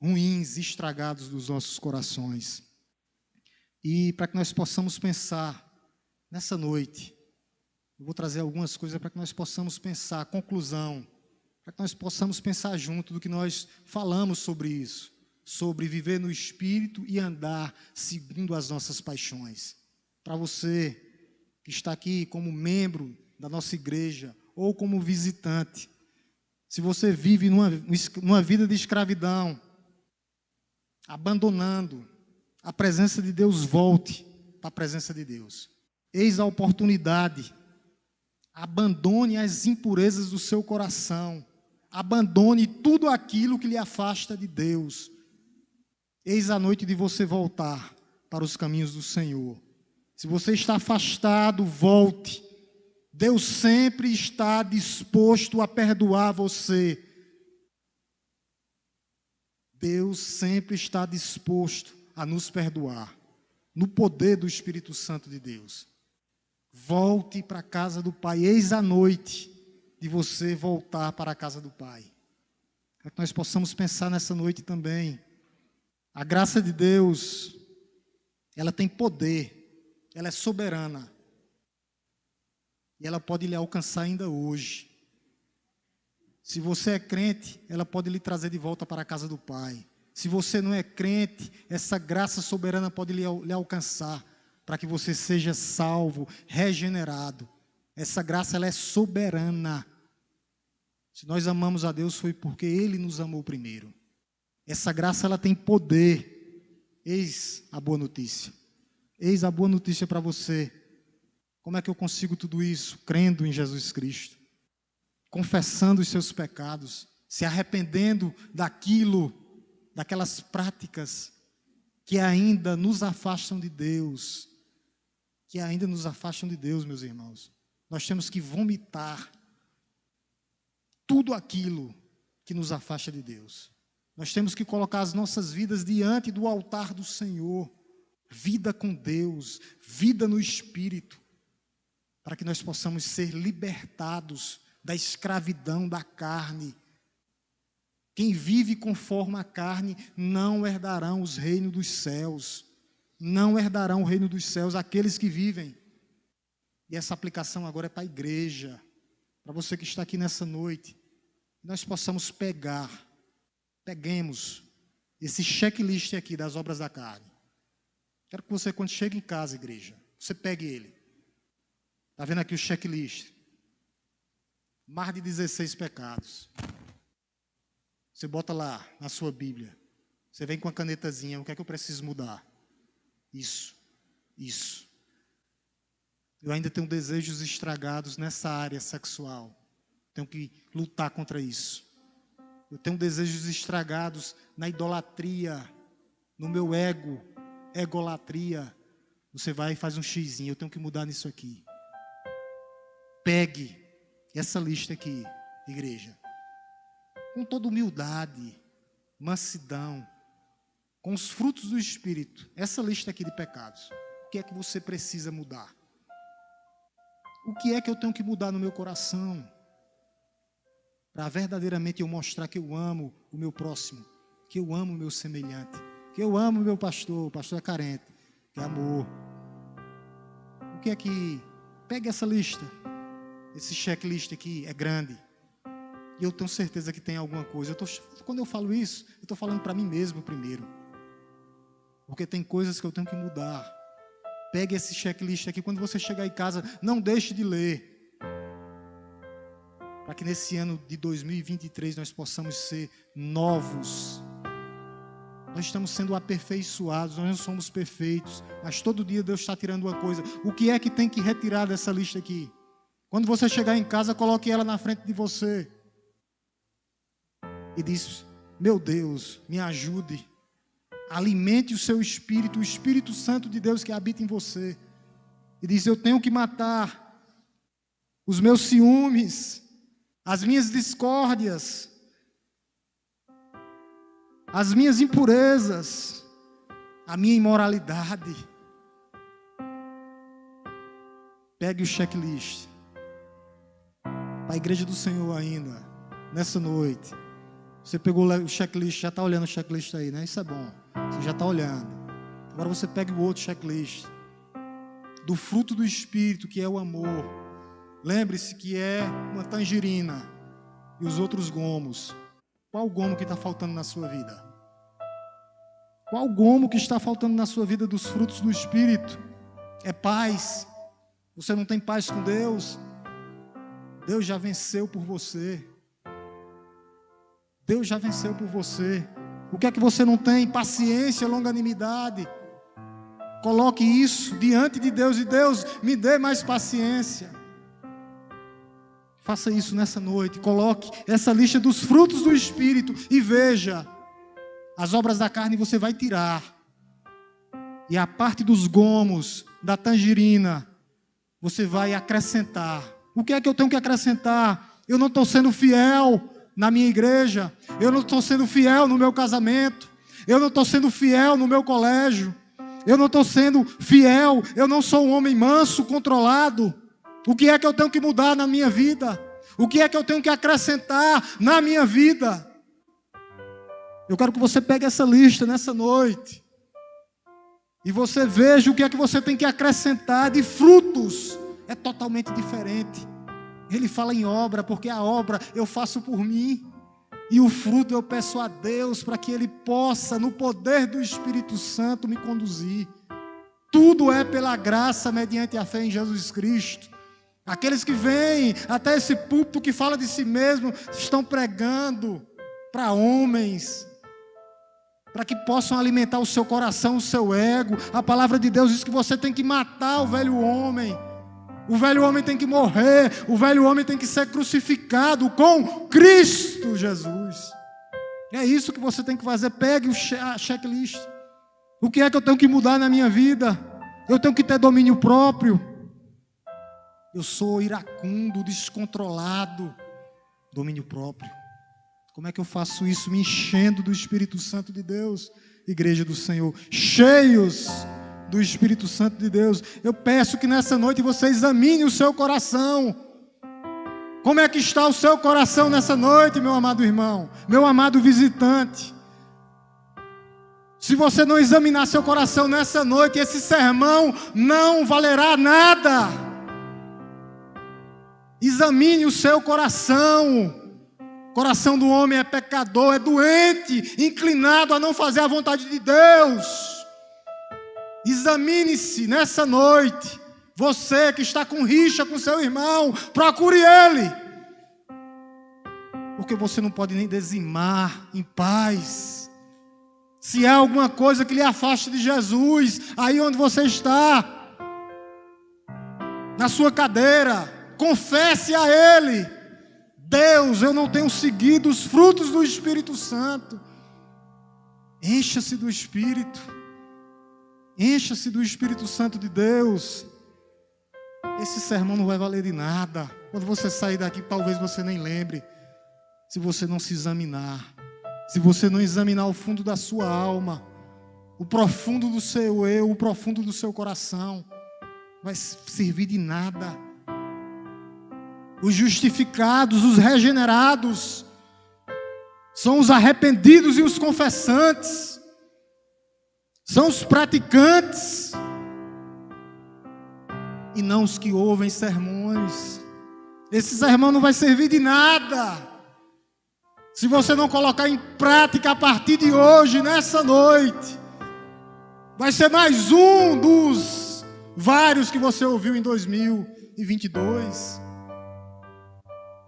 ruins, estragados dos nossos corações. E para que nós possamos pensar nessa noite, eu vou trazer algumas coisas para que nós possamos pensar, conclusão, para que nós possamos pensar junto do que nós falamos sobre isso, sobre viver no Espírito e andar segundo as nossas paixões. Para você que está aqui como membro da nossa igreja ou como visitante, se você vive numa vida de escravidão, abandonando a presença de Deus, volte para a presença de Deus. Eis a oportunidade. Abandone as impurezas do seu coração. Abandone tudo aquilo que lhe afasta de Deus. Eis a noite de você voltar para os caminhos do Senhor. Se você está afastado, volte. Deus sempre está disposto a perdoar você. Deus sempre está disposto a nos perdoar, no poder do Espírito Santo de Deus. Volte para a casa do Pai, eis a noite de você voltar para a casa do Pai. Para que nós possamos pensar nessa noite também. A graça de Deus, ela tem poder, ela é soberana. E ela pode lhe alcançar ainda hoje. Se você é crente, ela pode lhe trazer de volta para a casa do Pai. Se você não é crente, essa graça soberana pode lhe alcançar, para que você seja salvo, regenerado. Essa graça, ela é soberana. Se nós amamos a Deus, foi porque Ele nos amou primeiro. Essa graça, ela tem poder. Eis a boa notícia. Eis a boa notícia para você. Como é que eu consigo tudo isso? Crendo em Jesus Cristo. Confessando os seus pecados, se arrependendo daquelas práticas que ainda nos afastam de Deus, meus irmãos. Nós temos que vomitar tudo aquilo que nos afasta de Deus. Nós temos que colocar as nossas vidas diante do altar do Senhor, vida com Deus, vida no Espírito, para que nós possamos ser libertados da escravidão da carne. Quem vive conforme a carne não herdarão os reinos dos céus. Não herdarão o reino dos céus aqueles que vivem. E essa aplicação agora é para a igreja, para você que está aqui nessa noite. Nós possamos peguemos esse checklist aqui das obras da carne. Quero que você, quando chega em casa, igreja, você pegue ele. Está vendo aqui o checklist? Mais de 16 pecados. Você bota lá na sua Bíblia. Você vem com a canetazinha. O que é que eu preciso mudar? Isso. Eu ainda tenho desejos estragados nessa área sexual. Tenho que lutar contra isso. Eu tenho desejos estragados na idolatria, no meu ego, egolatria. Você vai e faz um xizinho, eu tenho que mudar nisso aqui. Pegue essa lista aqui, igreja, com toda humildade, mansidão, com os frutos do Espírito, essa lista aqui de pecados. O que é que você precisa mudar? O que é que eu tenho que mudar no meu coração? Para verdadeiramente eu mostrar que eu amo o meu próximo, que eu amo o meu semelhante, que eu amo o meu pastor, o pastor é carente, que é amor. O que é que... Pegue essa lista, esse checklist aqui é grande, e eu tenho certeza que tem alguma coisa. Quando eu falo isso, eu estou falando para mim mesmo primeiro, porque tem coisas que eu tenho que mudar. Pegue esse checklist aqui, quando você chegar em casa, não deixe de ler, para que nesse ano de 2023 nós possamos ser novos. Nós estamos sendo aperfeiçoados, nós não somos perfeitos, mas todo dia Deus está tirando uma coisa. O que é que tem que retirar dessa lista aqui? Quando você chegar em casa, coloque ela na frente de você e diz: meu Deus, me ajude, alimente o seu espírito, o Espírito Santo de Deus que habita em você, e diz: eu tenho que matar os meus ciúmes, as minhas discórdias, as minhas impurezas, a minha imoralidade. Pegue o checklist. Para a igreja do Senhor ainda, nessa noite. Você pegou o checklist, já está olhando o checklist aí, né? Isso é bom, você já está olhando. Agora você pega o outro checklist, do fruto do Espírito, que é o amor. Lembre-se que é uma tangerina e os outros gomos. Qual o gomo que está faltando na sua vida? Qual o gomo que está faltando na sua vida dos frutos do Espírito? É paz. Você não tem paz com Deus? Deus já venceu por você. Deus já venceu por você. O que é que você não tem? Paciência, longanimidade. Coloque isso diante de Deus e Deus, me dê mais paciência. Faça isso nessa noite. Coloque essa lista dos frutos do Espírito e veja. As obras da carne você vai tirar. E a parte dos gomos, da tangerina, você vai acrescentar. O que é que eu tenho que acrescentar? Eu não estou sendo fiel na minha igreja. Eu não estou sendo fiel no meu casamento. Eu não estou sendo fiel no meu colégio. Eu não estou sendo fiel. Eu não sou um homem manso, controlado. O que é que eu tenho que mudar na minha vida? O que é que eu tenho que acrescentar na minha vida? Eu quero que você pegue essa lista nessa noite. E você veja o que é que você tem que acrescentar de frutos. É totalmente diferente. Ele fala em obra, porque a obra eu faço por mim. E o fruto eu peço a Deus para que Ele possa, no poder do Espírito Santo, me conduzir. Tudo é pela graça, mediante a fé em Jesus Cristo. Aqueles que vêm até esse púlpito que fala de si mesmo, estão pregando para homens, para que possam alimentar o seu coração, o seu ego. A palavra de Deus diz que você tem que matar o velho homem. O velho homem tem que morrer, o velho homem tem que ser crucificado com Cristo Jesus. É isso que você tem que fazer. Pegue a checklist. O que é que eu tenho que mudar na minha vida? Eu tenho que ter domínio próprio. Eu sou iracundo, descontrolado. Domínio próprio. Como é que eu faço isso? Me enchendo do Espírito Santo de Deus. Igreja do Senhor, cheios do Espírito Santo de Deus. Eu peço que nessa noite você examine o seu coração. Como é que está o seu coração nessa noite, meu amado irmão, meu amado visitante? Se você não examinar seu coração nessa noite, esse sermão não valerá nada. Examine o seu coração. O coração do homem é pecador, é doente, inclinado a não fazer a vontade de Deus. Examine-se nessa noite. Você que está com rixa com seu irmão, procure ele. Porque você não pode nem dizimar em paz. Se há alguma coisa que lhe afaste de Jesus, aí onde você está, na sua cadeira, confesse a ele. Deus, eu não tenho seguido os frutos do Espírito Santo. Encha-se do Espírito. Encha-se do Espírito Santo de Deus. Esse sermão não vai valer de nada. Quando você sair daqui, talvez você nem lembre. Se você não se examinar. Se você não examinar o fundo da sua alma. O profundo do seu eu, o profundo do seu coração. Vai servir de nada. Os justificados, os regenerados, são os arrependidos e os confessantes. São os praticantes. E não os que ouvem sermões. Esse sermão não vai servir de nada se você não colocar em prática a partir de hoje, nessa noite. Vai ser mais um dos vários que você ouviu em 2022.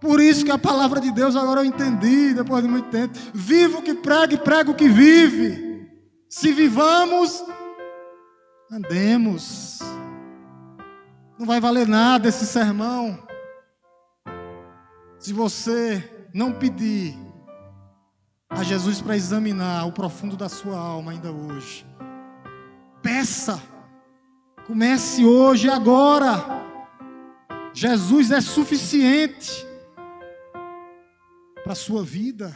Por isso que a palavra de Deus agora eu entendi, depois de muito tempo. Viva o que prega e prega o que vive. Se vivamos, andemos. Não vai valer nada esse sermão se você não pedir a Jesus para examinar o profundo da sua alma ainda hoje. Peça. Comece hoje, agora. Jesus é suficiente para a sua vida.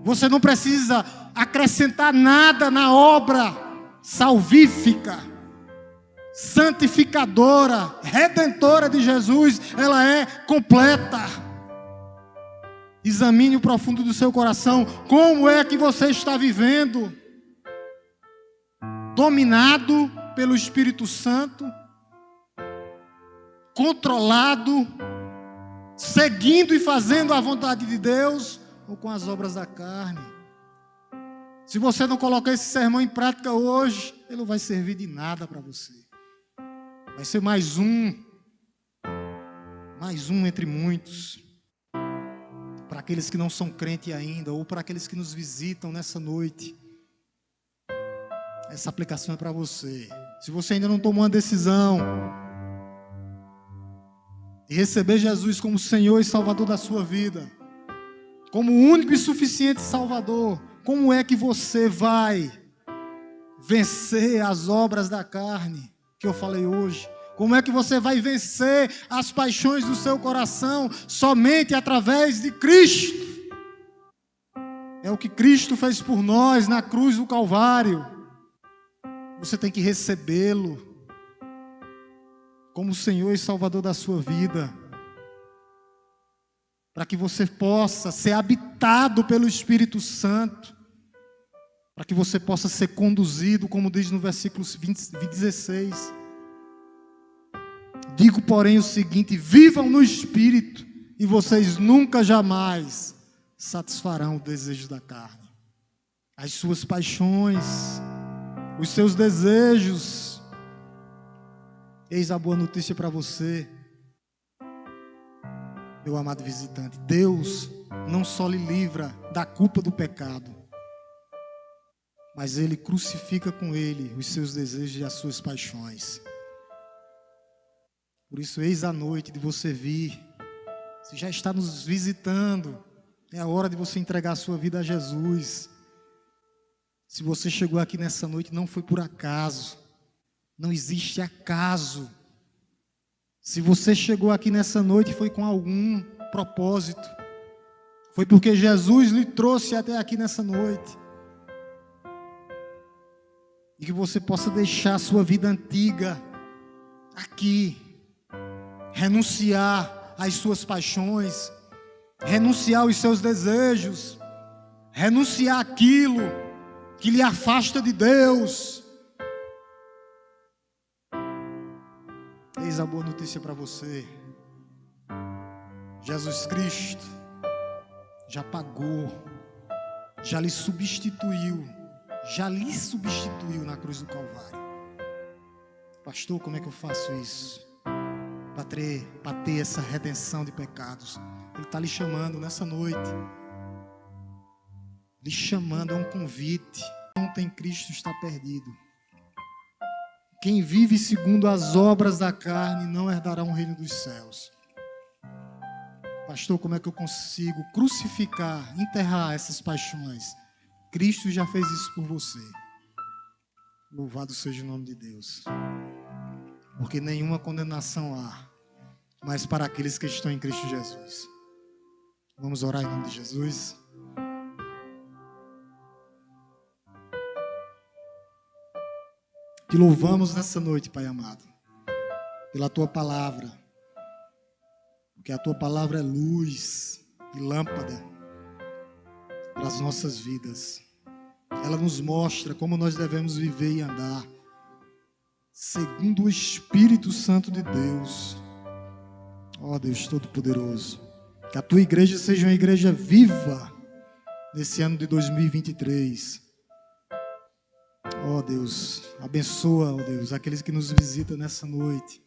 Você não precisa acrescentar nada na obra salvífica, santificadora, redentora de Jesus. Ela é completa. Examine o profundo do seu coração. Como é que você está vivendo? Dominado pelo Espírito Santo? Controlado? Seguindo e fazendo a vontade de Deus? Ou com as obras da carne? Se você não colocar esse sermão em prática hoje, ele não vai servir de nada para você. Vai ser mais um entre muitos. Para aqueles que não são crentes ainda, ou para aqueles que nos visitam nessa noite. Essa aplicação é para você. Se você ainda não tomou uma decisão de receber Jesus como Senhor e Salvador da sua vida, como o único e suficiente Salvador, como é que você vai vencer as obras da carne que eu falei hoje? Como é que você vai vencer as paixões do seu coração? Somente através de Cristo. É o que Cristo fez por nós na cruz do Calvário. Você tem que recebê-lo como Senhor e Salvador da sua vida, para que você possa ser habitado pelo Espírito Santo, para que você possa ser conduzido, como diz no versículo 16. Digo, porém, o seguinte: vivam no Espírito, e vocês nunca jamais satisfarão o desejo da carne. As suas paixões, os seus desejos. Eis a boa notícia para você, meu amado visitante. Deus não só lhe livra da culpa do pecado, mas Ele crucifica com Ele os seus desejos e as suas paixões. Por isso, eis a noite de você vir. Se já está nos visitando, é a hora de você entregar a sua vida a Jesus. Se você chegou aqui nessa noite, não foi por acaso. Não existe acaso. Se você chegou aqui nessa noite, foi com algum propósito. Foi porque Jesus lhe trouxe até aqui nessa noite. E que você possa deixar a sua vida antiga aqui. Renunciar às suas paixões, renunciar aos seus desejos, renunciar àquilo que lhe afasta de Deus. Eis a boa notícia para você. Jesus Cristo já pagou, já lhe substituiu na cruz do Calvário. Pastor, como é que eu faço isso? Para ter essa redenção de pecados. Ele está lhe chamando nessa noite. Lhe chamando, é um convite. Não tem Cristo, está perdido. Quem vive segundo as obras da carne não herdará o reino dos céus. Pastor, como é que eu consigo crucificar, enterrar essas paixões? Cristo já fez isso por você. Louvado seja o nome de Deus. Porque nenhuma condenação há, mas para aqueles que estão em Cristo Jesus. Vamos orar em nome de Jesus. Te louvamos nessa noite, Pai amado, pela Tua palavra, porque a Tua palavra é luz e lâmpada para as nossas vidas. Ela nos mostra como nós devemos viver e andar, segundo o Espírito Santo de Deus. Ó Deus Todo-Poderoso, que a Tua igreja seja uma igreja viva nesse ano de 2023. Ó Deus, abençoa, ó Deus, aqueles que nos visitam nessa noite.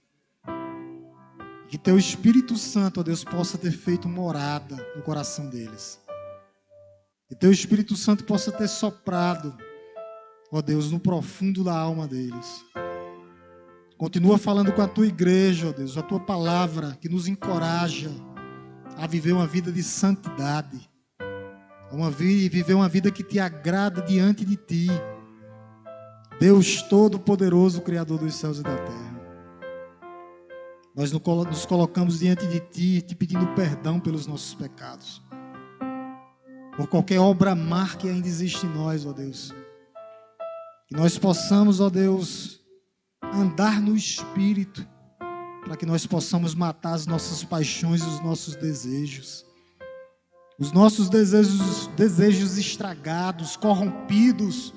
Que Teu Espírito Santo, ó Deus, possa ter feito morada no coração deles. Que Teu Espírito Santo possa ter soprado, ó Deus, no profundo da alma deles. Continua falando com a Tua igreja, ó Deus, a Tua palavra que nos encoraja a viver uma vida de santidade, viver uma vida que Te agrada diante de Ti. Deus Todo-Poderoso, Criador dos céus e da terra. Nós nos colocamos diante de Ti, Te pedindo perdão pelos nossos pecados. Por qualquer obra má que ainda existe em nós, ó Deus. Que nós possamos, ó Deus, andar no Espírito, para que nós possamos matar as nossas paixões e os nossos desejos. Os nossos desejos estragados, corrompidos,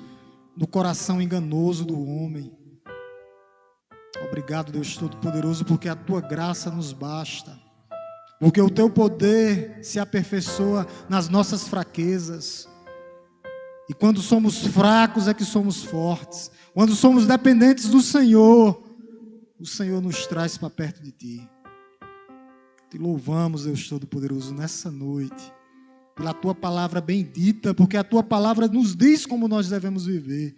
no coração enganoso do homem. Obrigado, Deus Todo-Poderoso, porque a Tua graça nos basta, porque o Teu poder se aperfeiçoa nas nossas fraquezas, e quando somos fracos é que somos fortes. Quando somos dependentes do Senhor, o Senhor nos traz para perto de Ti. Te louvamos, Deus Todo-Poderoso, nessa noite, pela Tua palavra bendita, porque a Tua palavra nos diz como nós devemos viver.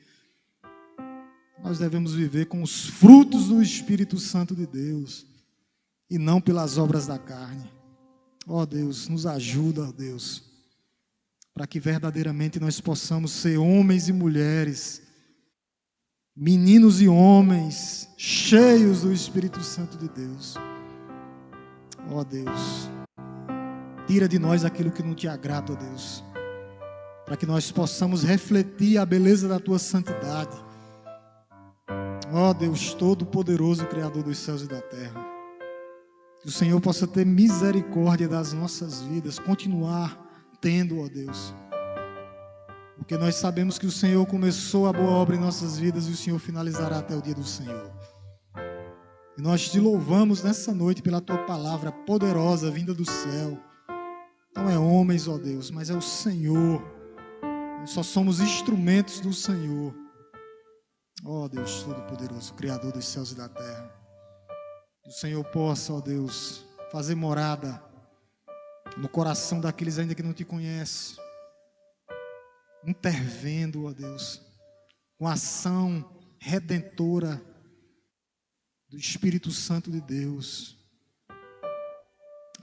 Nós devemos viver com os frutos do Espírito Santo de Deus, e não pelas obras da carne. Ó Deus, nos ajuda, ó Deus, para que verdadeiramente nós possamos ser homens e mulheres, meninos e homens, cheios do Espírito Santo de Deus. Ó Deus, tira de nós aquilo que não Te agrada, ó Deus, para que nós possamos refletir a beleza da Tua santidade. Ó Deus Todo-Poderoso, Criador dos céus e da terra. Que o Senhor possa ter misericórdia das nossas vidas, continuar tendo, ó Deus. Porque nós sabemos que o Senhor começou a boa obra em nossas vidas e o Senhor finalizará até o dia do Senhor. E nós Te louvamos nessa noite pela Tua palavra poderosa, vinda do céu. Não é homens, ó Deus, mas é o Senhor. Nós só somos instrumentos do Senhor. Ó Deus Todo-Poderoso, Criador dos céus e da terra. Que o Senhor possa, ó Deus, fazer morada no coração daqueles ainda que não Te conhecem. Intervendo, ó Deus, com a ação redentora do Espírito Santo de Deus.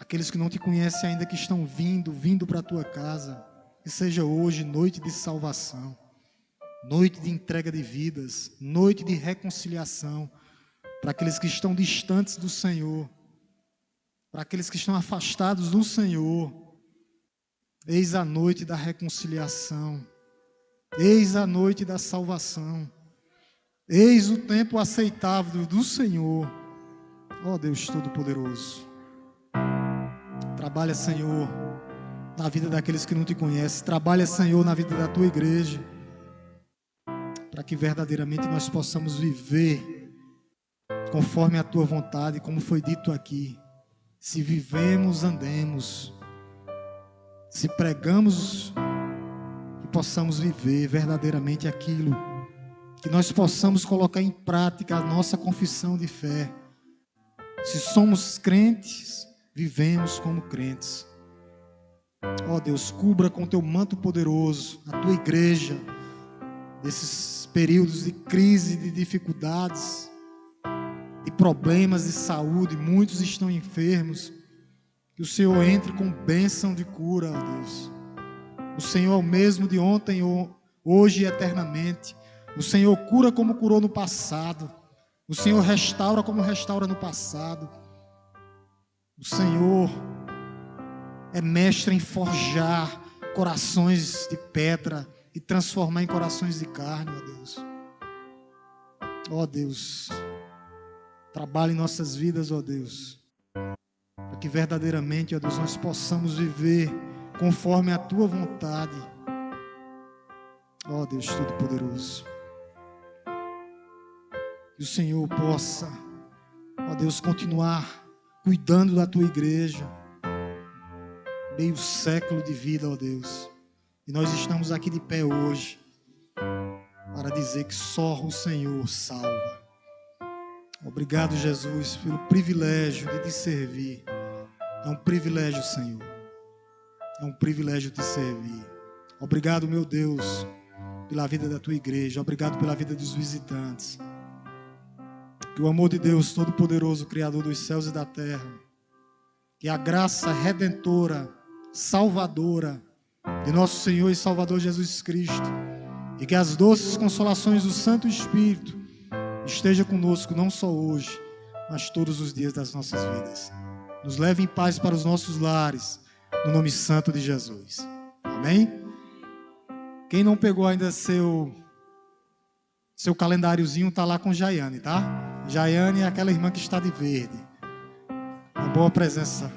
Aqueles que não Te conhecem ainda, que estão vindo para a Tua casa, que seja hoje noite de salvação, noite de entrega de vidas, noite de reconciliação, para aqueles que estão distantes do Senhor, para aqueles que estão afastados do Senhor. Eis a noite da reconciliação, eis a noite da salvação, eis o tempo aceitável do Senhor. Ó Deus Todo-Poderoso, trabalha, Senhor, na vida daqueles que não Te conhecem, trabalha, Senhor, na vida da Tua igreja, para que verdadeiramente nós possamos viver conforme a Tua vontade, como foi dito aqui. Se vivemos, andemos. Se pregamos, que possamos viver verdadeiramente aquilo, que nós possamos colocar em prática a nossa confissão de fé. Se somos crentes, vivemos como crentes. Ó Deus, cubra com Teu manto poderoso a Tua igreja, desses períodos de crise, de dificuldades, de problemas de saúde. Muitos estão enfermos. Que o Senhor entre com bênção de cura, ó Deus. O Senhor é o mesmo de ontem, hoje e eternamente. O Senhor cura como curou no passado. O Senhor restaura como restaura no passado. O Senhor é mestre em forjar corações de pedra e transformar em corações de carne, ó Deus. Ó Deus, trabalhe em nossas vidas, ó Deus, para que verdadeiramente, ó Deus, nós possamos viver conforme a Tua vontade. Ó Deus Todo-Poderoso. Que o Senhor possa, ó Deus, continuar cuidando da Tua igreja. Meio século de vida, ó Deus. E nós estamos aqui de pé hoje para dizer que só o Senhor salva. Obrigado, Jesus, pelo privilégio de te servir. É um privilégio, Senhor. É um privilégio te servir. Obrigado, meu Deus, pela vida da tua igreja. Obrigado pela vida dos visitantes. Que o amor de Deus Todo-Poderoso, Criador dos céus e da terra, que a graça redentora, salvadora de nosso Senhor e Salvador Jesus Cristo, e que as doces consolações do Santo Espírito esteja conosco não só hoje, mas todos os dias das nossas vidas. Nos leve em paz para os nossos lares, no nome santo de Jesus. Amém? Quem não pegou ainda seu calendáriozinho, está lá com Jaiane, tá? Jaiane é aquela irmã que está de verde. Uma boa presença